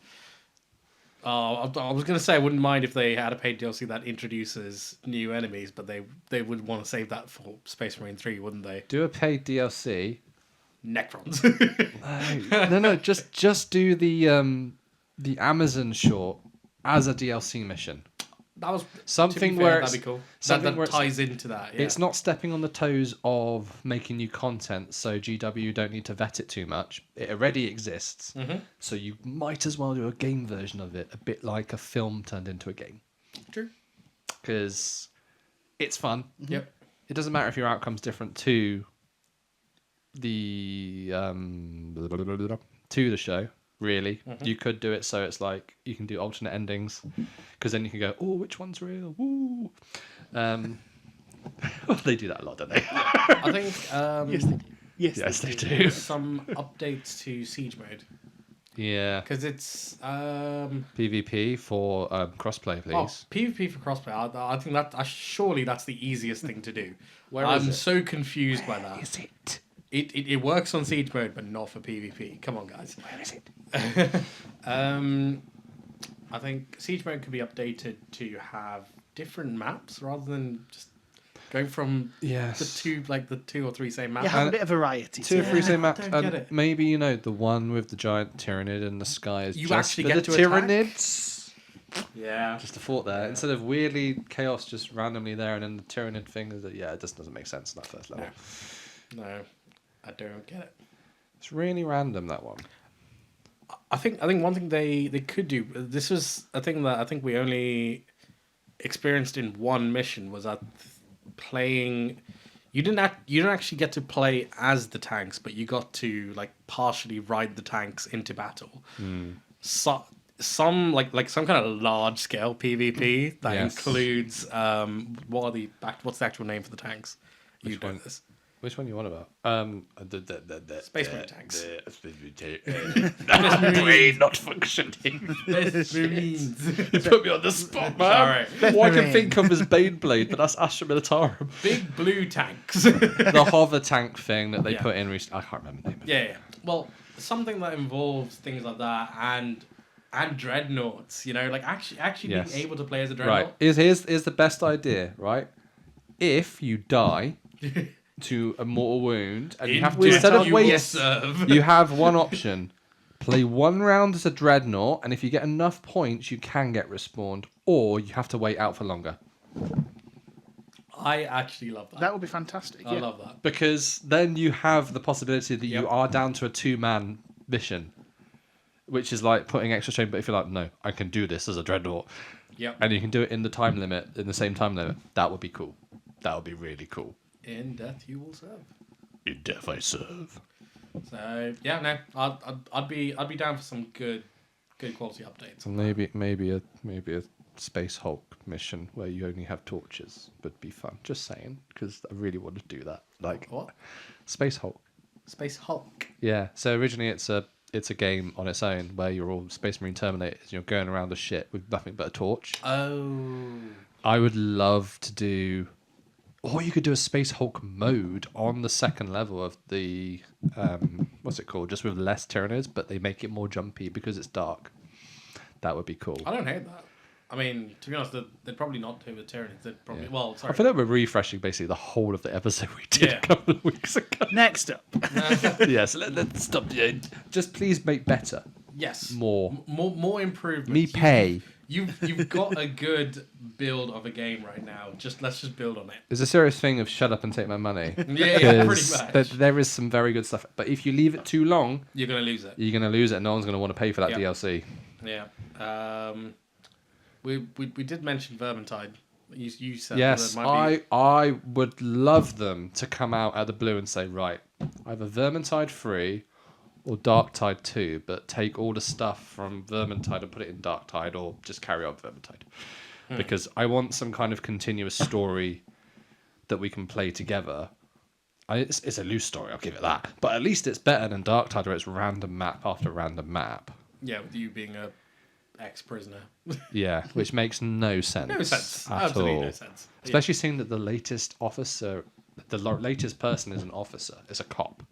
I was going to say I wouldn't mind if they had a paid DLC that introduces new enemies, but they would want to save that for Space Marine 3, wouldn't they? Do a paid DLC. Necrons. No. Just do the Amazon short as a DLC mission. That was Something to be fair, where that'd be cool. something That where ties into that. Yeah. It's not stepping on the toes of making new content, so GW don't need to vet it too much. It already exists, so you might as well do a game version of it, a bit like a film turned into a game. True. Because it's fun. Yep. It doesn't matter if your outcome's different to the show. Really, you could do it so it's like you can do alternate endings, because then you can go, oh, which one's real? Woo. They do that a lot, don't they? I think Yes, they do. do. some updates to Siege mode Yeah. because it's PvP for crossplay, please. oh, PvP for crossplay. I think that surely that's the easiest thing to do. Where I'm is it? so confused by that. Is it? It works on Siege mode, but not for PvP. Come on, guys. Where is it? I think Siege mode could be updated to have different maps rather than just going from Yes. the two or three same maps. You have a bit of variety. Two or to three it. same maps, don't get and it. maybe the one with the giant tyrannid in the sky is You just actually for get the to attack? Tyrannids. Yeah. Just a thought there, instead of weirdly chaos just randomly there, and then the tyrannid thing is that it just doesn't make sense in that first level. No, I don't get it. It's really random, that one. I think one thing they could do. This was a thing that I think we only experienced in one mission, was that playing. You didn't actually get to play as the tanks, but you got to like partially ride the tanks into battle. So some like some kind of large scale PvP that Yes. includes what's the actual name for the tanks? You do one? this. Which one you on about? Space Marine tanks. Brain not functioning. You put me on the spot, man. Sorry. All I can think of is Baneblade, but that's Astra Militarum. Big blue tanks. The hover tank thing that they Yeah. put in recently. I can't remember the name of it. Yeah. Well, something that involves things like that and dreadnoughts. You know, like actually Yes. being able to play as a Right. dreadnought. Here's the best idea, right? If you die to a mortal wound and you have to, instead of wait, you have one option. Play one round as a dreadnought, and if you get enough points, you can get respawned, or you have to wait out for longer. I actually love that. That would be fantastic. I Yeah. love that. Because then you have the possibility that you Yep. are down to a 2-man mission, which is like putting extra strain. But if you're like, no, I can do this as a dreadnought, Yep. and you can do it in the time limit, in the same time limit, that would be cool. That would be really cool. In death you will serve. In death I serve. So yeah, no, I'd be down for some good quality updates. So maybe a Space Hulk mission where you only have torches would be fun. Just saying, because I really want to do that. Like What? Space Hulk. Space Hulk. Yeah. So originally it's a game on its own where you're all Space Marine Terminators and you're going around the ship with nothing but a torch. Oh. I would love to do, or you could do a Space Hulk mode on the second level of the what's it called? Just with less Tyranids, but they make it more jumpy because it's dark. That would be cool. I don't hate that. I mean, to be honest, they'd probably not do with Tyranids. They'd probably I sorry. feel like we're refreshing basically the whole of the episode we did Yeah. a couple of weeks ago. Next up. Yes, let's stop. Just please make better. Yes. More. More improvements. Me pay. You've got a good build of a game right now. Let's just build on it. There's a serious thing of shut up and take my money. Yeah, pretty 'Cause much. there is some very good stuff. But if you leave it too long, You're gonna lose it. you're going to lose it and no one's going to want to pay for that Yep. DLC. Yeah. We did mention Vermintide. You said Yes, that might be... I would love them to come out out of the blue and say, right, either Vermintide 3 or Darktide 2, but take all the stuff from Vermintide and put it in Darktide, or just carry on Vermintide. Because I want some kind of continuous story that we can play together. It's a loose story, I'll give it that. But at least it's better than Darktide, where it's random map after random map. Yeah, with you being a ex-prisoner. Yeah, which makes no sense. No sense. At Absolutely all. no sense. Especially seeing that the latest officer, latest person is an officer, is a cop.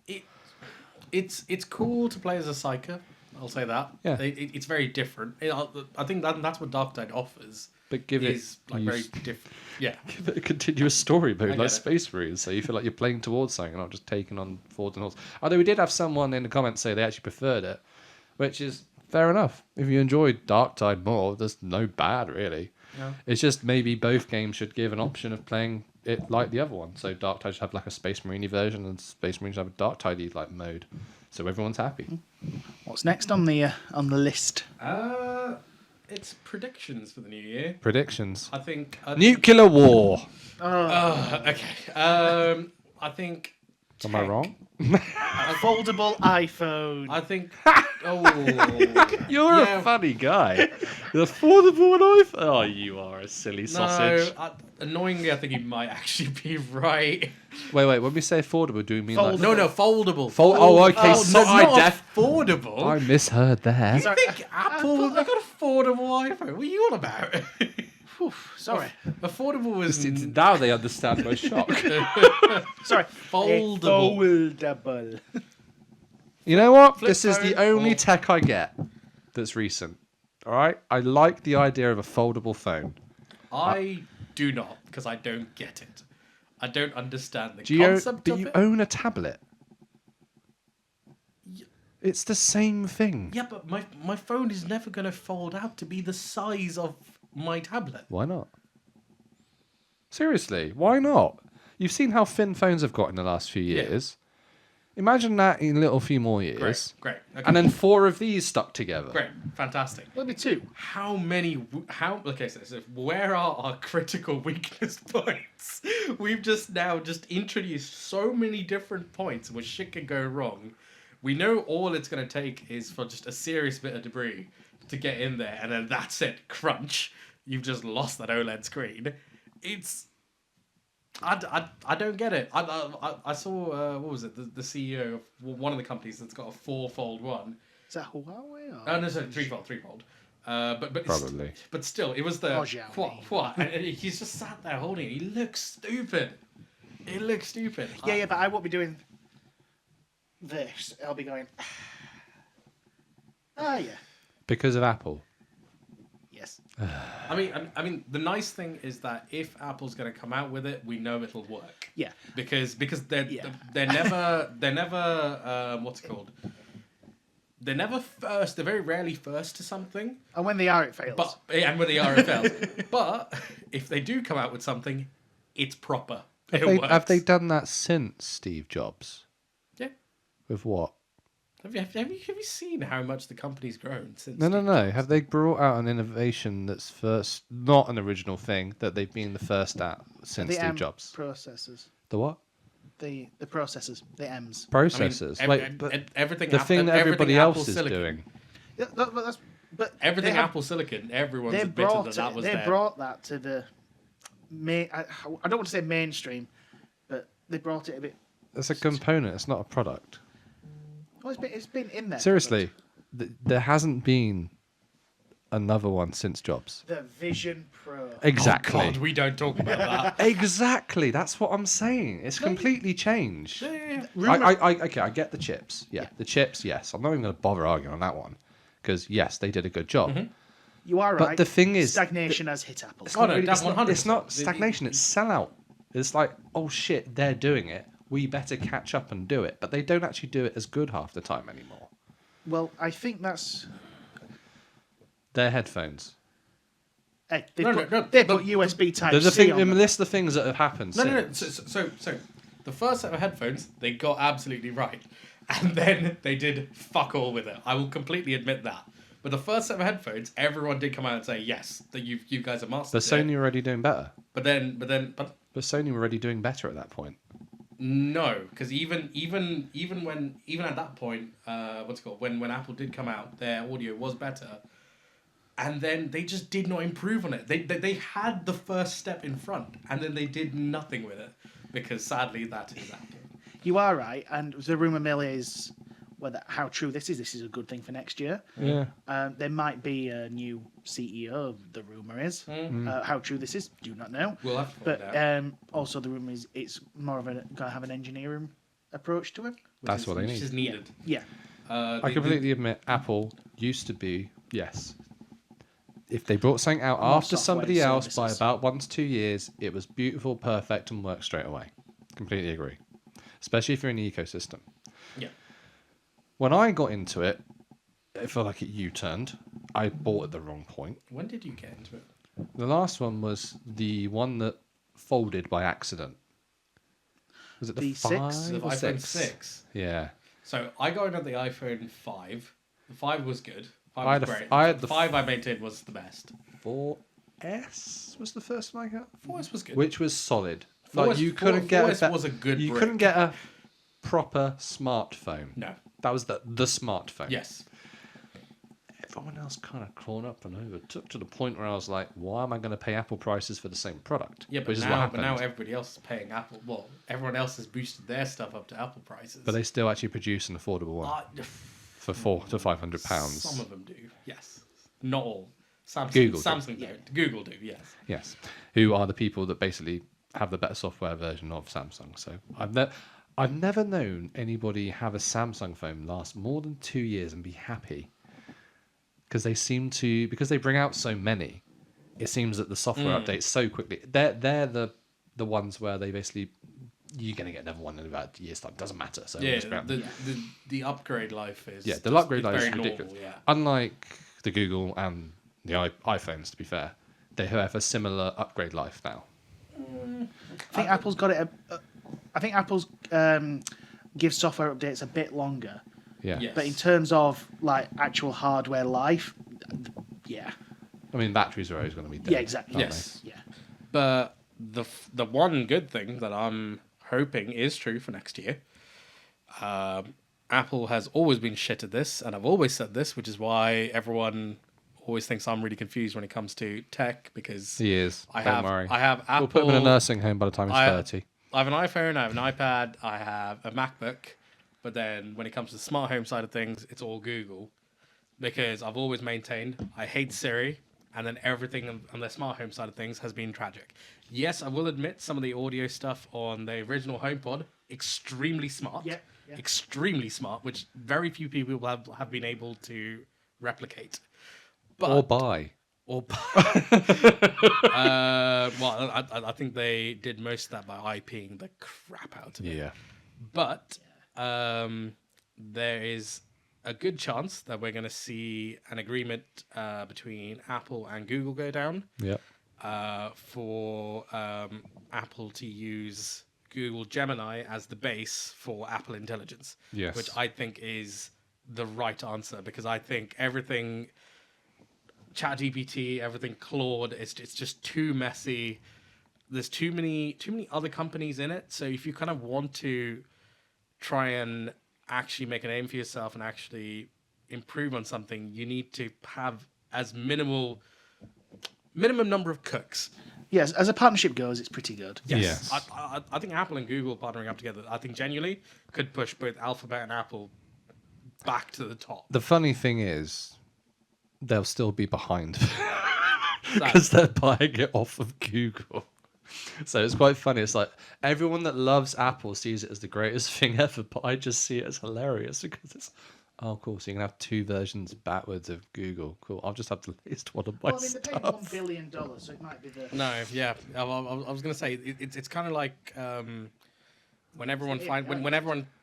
It's cool to play as a psyker. I'll say that. Yeah. It's very different. I think that's what Darktide offers. But give it Is like very different. Yeah. give it a continuous story mode get like it. Space Marines, so you feel like you're playing towards something and not just taking on forwards and horse. Although we did have someone in the comments say they actually preferred it, which is fair enough. If you enjoyed Darktide more, there's no bad really. No. It's just maybe both games should give an option of playing it like the other one. So Darktide should have like a Space Marine version, and Space Marine should have a Darktide like mode, so everyone's happy. What's next on the list? It's predictions for the new year. Predictions. I think. Nuclear war. Okay. I think. Am I wrong? A foldable iPhone. I think. Oh. You're Yeah. a funny guy. You're affordable and iPhone. Oh, you are a silly No, sausage. annoyingly, I think you might actually be right. Wait. When we say affordable, do we mean like... No, foldable. Oh, okay. Oh, So no, I not affordable. I misheard there. You think Apple? They got affordable iPhone. What are you on about? Whew, sorry. Affordable was Now they understand my shock. Sorry. foldable. Foldable. You know what? Flip This is the phone only or- tech I get that's recent. All right? I like the idea of a foldable phone. I do not, because I don't get it. I don't understand the Do you concept but of you it. own a tablet. It's the same thing. Yeah, but my phone is never going to fold out to be the size of my tablet. Why not? Seriously, why not? You've seen how thin phones have got in the last few Yeah. years. Imagine that in a little few more years. Great. Okay. And then 4 of these stuck together. Great. Fantastic. Maybe two. How many? Okay, so where are our critical weakness points? We've just introduced so many different points where shit can go wrong. We know all it's going to take is for just a serious bit of debris to get in there, and then that's it. Crunch. You've just lost that OLED screen. It's... I don't get it. I saw, what was it, the CEO of one of the companies that's got a 4-fold one. Is that Huawei? Or... Oh, no, sorry, 3-fold. But Probably. But still, it was the... Xiaomi. What? And he's just sat there holding it. He looks stupid. It looks stupid. Yeah, but I won't be doing this. I'll be going... yeah. Because of Apple. Yes. I mean, the nice thing is that if Apple's going to come out with it, we know it'll work. Yeah. Because they're never what's it called? They're never first. They're very rarely first to something. And when they are, it fails. And when they are, it fails. But if they do come out with something, it's proper. Have they done that since Steve Jobs? Yeah. With what? Have you seen how much the company's grown since? No. Have they brought out an innovation that's first, not an original thing that they've been the first at since Steve Jobs? Processors. The what? The processors. The M's. Processors. Everything. The thing that everybody else is doing. Yeah, but everything Apple Silicon. Everyone's admitted that was there. They brought that to the main. I don't want to say mainstream, but they brought it a bit. It's a component. It's not a product. Well, it's been in there. Seriously, there hasn't been another one since Jobs. The Vision Pro. Exactly. Oh God, we don't talk about that. Exactly. That's what I'm saying. It's completely changed. Yeah. Okay, I get the chips. Yeah, the chips, yes. I'm not even going to bother arguing on that one. Because, yes, they did a good job. Mm-hmm. You are right. But the thing is... Stagnation has hit Apple. It's not stagnation, it's sellout. It's like, oh shit, they're doing it. We better catch up and do it. But they don't actually do it as good half the time anymore. Well, I think that's... Their headphones. Hey, they put USB Type-C on them. List the things that have happened No. So the first set of headphones, they got absolutely right. And then they did fuck all with it. I will completely admit that. But the first set of headphones, everyone did come out and say, yes, that you guys are masters. But Sony were already doing better. But Sony were already doing better at that point. No, because even at that point, what's it called? When Apple did come out, their audio was better, and then they just did not improve on it. They had the first step in front, and then they did nothing with it because sadly that is Apple. You are right, and the rumor mill is how true this is. This is a good thing for next year. Yeah. There might be a new CEO. The rumor is how true this is. Do not know. We'll have to find out. Also, the rumor is it's more of going to have an engineering approach to it. That's what they need. Which is needed. Yeah. I completely admit Apple used to be, yes. If they brought something out after somebody else by about 1 to 2 years, it was beautiful, perfect, and worked straight away. Completely agree. Especially if you're in the ecosystem. Yeah. When I got into it, it felt like it U-turned. I bought at the wrong point. When did you get into it? The last one was the one that folded by accident. Was it the 5 The or iPhone 6? 6. Yeah. So I got into the iPhone 5. The 5 was good. 5 I had was a- great. I had the the 5 I maintained was the best. 4S was the first one I got. 4S was good. Which was solid. 4S Like you couldn't get 4S was a good You brick. couldn't get a proper smartphone. No. That was the smartphone. Yes. Everyone else kind of caught up and overtook to the point where I was like, why am I going to pay Apple prices for the same product? Yeah, but Which is what happened. now everybody else is paying Apple. Well, everyone else has boosted their stuff up to Apple prices. But they still actually produce an affordable one for £400 to £500. Some of them do, yes. Not all. Samsung Google don't. Google do, yes. Yes. Who are the people that basically have the better software version of Samsung. So I've never known anybody have a Samsung phone last more than 2 years and be happy. Because they seem to, because they bring out so many, it seems that the software updates so quickly. They're the ones where they basically, you're going to get another one in about a year's time. Doesn't matter. So Yeah, the upgrade life is... Yeah, the upgrade life is very ridiculous. normal, yeah. Unlike the Google and the iPhones, to be fair, they have a similar upgrade life now. I think Apple's got it. I think Apple's gives software updates a bit longer. Yeah. Yes. But in terms of like actual hardware life, yeah. I mean, batteries are always going to be dead. Yeah, exactly. aren't Yes. Yeah. But the one good thing that I'm hoping is true for next year, Apple has always been shit at this, and I've always said this, which is why everyone always thinks I'm really confused when it comes to tech because He is. I Don't have worry. I have Apple. We'll put him in a nursing home by the time he's 30. I have an iPhone, I have an iPad, I have a MacBook, but then when it comes to the smart home side of things, it's all Google. Because I've always maintained I hate Siri, and then everything on the smart home side of things has been tragic. Yes, I will admit some of the audio stuff on the original HomePod, extremely smart. Yeah. Extremely smart, which very few people have been able to replicate. Or buy. Well, I think they did most of that by IPing the crap out of it. Yeah. But there is a good chance that we're going to see an agreement between Apple and Google go down. Yep. For Apple to use Google Gemini as the base for Apple Intelligence. Yes. Which I think is the right answer because I think everything ChatGPT, everything Claude, it's just too messy. There's too many other companies in it. So if you kind of want to try and actually make a name for yourself and actually improve on something, you need to have as minimum number of cooks. Yes, as a partnership goes, it's pretty good. Yes. I think Apple and Google partnering up together, I think genuinely could push both Alphabet and Apple back to the top. The funny thing is, they'll still be behind because they're buying it off of Google. So it's quite funny. It's like everyone that loves Apple sees it as the greatest thing ever, but I just see it as hilarious because it's, oh, cool. So you can have two versions backwards of Google. Cool. I'll just have the latest one of my Well, I mean, they're paying stuff. $1 billion, so it might be the... No, yeah. I was going to say, it's kind of like when everyone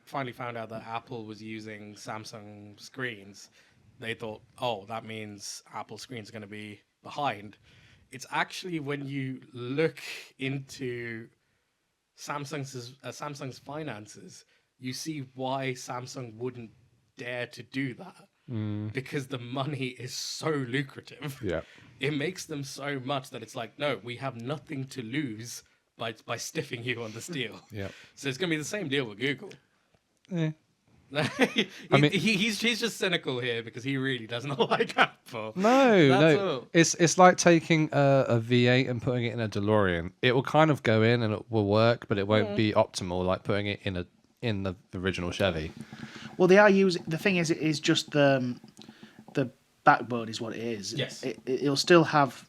finally found out that Apple was using Samsung screens, they thought, oh, that means Apple screens are going to be behind. It's actually when you look into Samsung's finances, you see why Samsung wouldn't dare to do that. Because the money is so lucrative. Yeah. It makes them so much that it's like, no, we have nothing to lose by stiffing you on this deal. Yeah. So it's going to be the same deal with Google. Eh. He's just cynical here because he really doesn't like Apple. No. All. It's like taking a V8 and putting it in a DeLorean. It will kind of go in and it will work, but it won't be optimal like putting it in the original Chevy. Well, they are using... The thing is, it is just the backbone is what it is. Yes. It'll still have...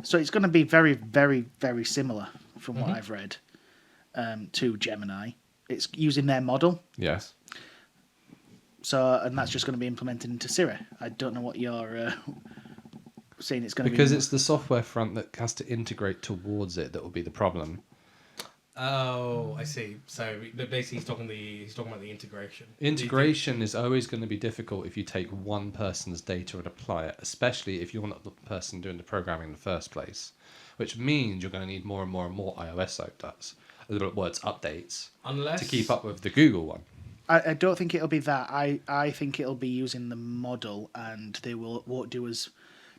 So it's going to be very, very, very similar, from what I've read, to Gemini. It's using their model. Yes. So, and that's just going to be implemented into Siri. I don't know what you're saying it's going to be. Because it's the software front that has to integrate towards it that will be the problem. Oh, I see. So basically, he's talking about the integration. Integration is always going to be difficult if you take one person's data and apply it, especially if you're not the person doing the programming in the first place, which means you're going to need more and more and more iOS updates to keep up with the Google one. I don't think it'll be that. I think it'll be using the model, and they won't do as...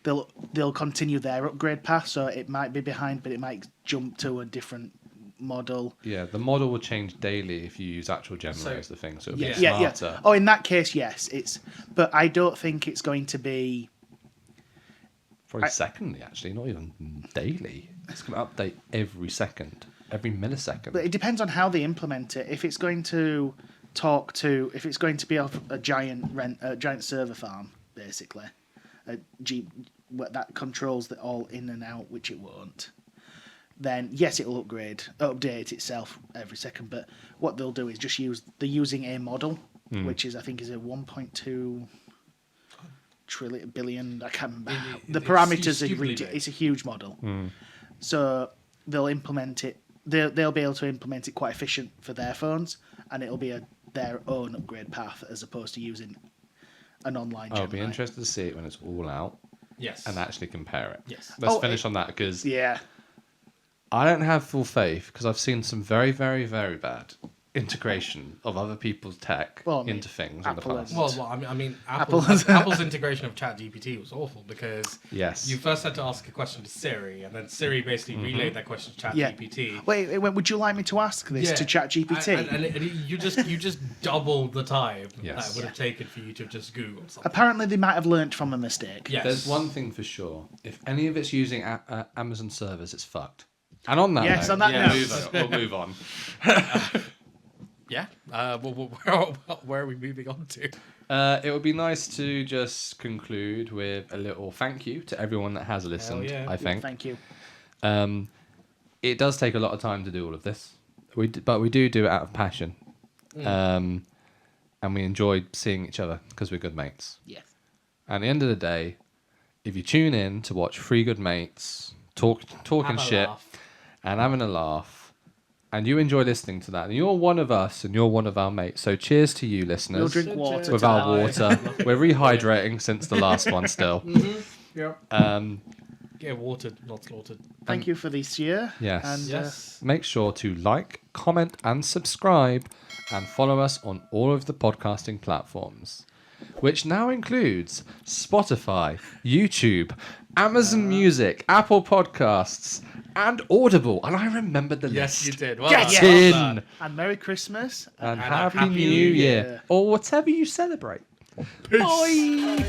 They'll continue their upgrade path, so it might be behind, but it might jump to a different model. Yeah, the model will change daily if you use actual Gemini as the thing, so it'll be Yeah. smarter. Oh, in that case, yes. But I don't think it's going to be... Probably secondly, actually, not even daily. It's going to update every second, every millisecond. But it depends on how they implement it. If it's going to if it's going to be off a giant server farm, basically, that controls it all in and out, which it won't, then yes, it'll update itself every second. But what they'll do is they're using a model, which is, I think, is a 1.2 billion. I can't remember. The parameters are it's a huge model. So they'll implement it. They'll be able to implement it quite efficient for their phones, and it'll be their own upgrade path as opposed to using an online Gemini. I'll be interested to see it when it's all out. Yes. And actually compare it. Yes. Let's finish on that, because Yeah. I don't have full faith, because I've seen some very, very, very bad integration of other people's tech Well, I mean, into things Apple in the past. has- Well, I mean, Apple- Apple's integration of ChatGPT was awful because Yes. you first had to ask a question to Siri, and then Siri basically relayed that question to Yeah. ChatGPT. Wait, would you like me to ask this to ChatGPT? And you just doubled the time Yes. that would have taken for you to just Google something. Apparently, they might have learnt from a mistake. Yes. There's one thing for sure. If any of it's using Amazon servers, it's fucked. And on that Yes, note, on that note. we'll move on. Yeah. Where are we moving on to? It would be nice to just conclude with a little thank you to everyone that has listened, yeah. I think. Thank you. It does take a lot of time to do all of this, but we do it out of passion. And we enjoy seeing each other because we're good mates. Yes. At the end of the day, if you tune in to watch three good mates talking Have a shit laugh. and having a laugh, and you enjoy listening to that, and you're one of us and you're one of our mates, so cheers to you, listeners. We'll drink water with to our that. water. We're rehydrating since the last one still. Yeah. Get watered, not slaughtered. Thank you for this year. Yes. And, Yes. Make sure to like, comment, and subscribe, and follow us on all of the podcasting platforms, which now includes Spotify, YouTube, Amazon Music, Apple Podcasts, and Audible. And I remembered the Yes, list. you did. Well Yes, done. Tin. Well done. and Merry Christmas. And a Happy Happy New New Year. Year. Or whatever you celebrate. Bye.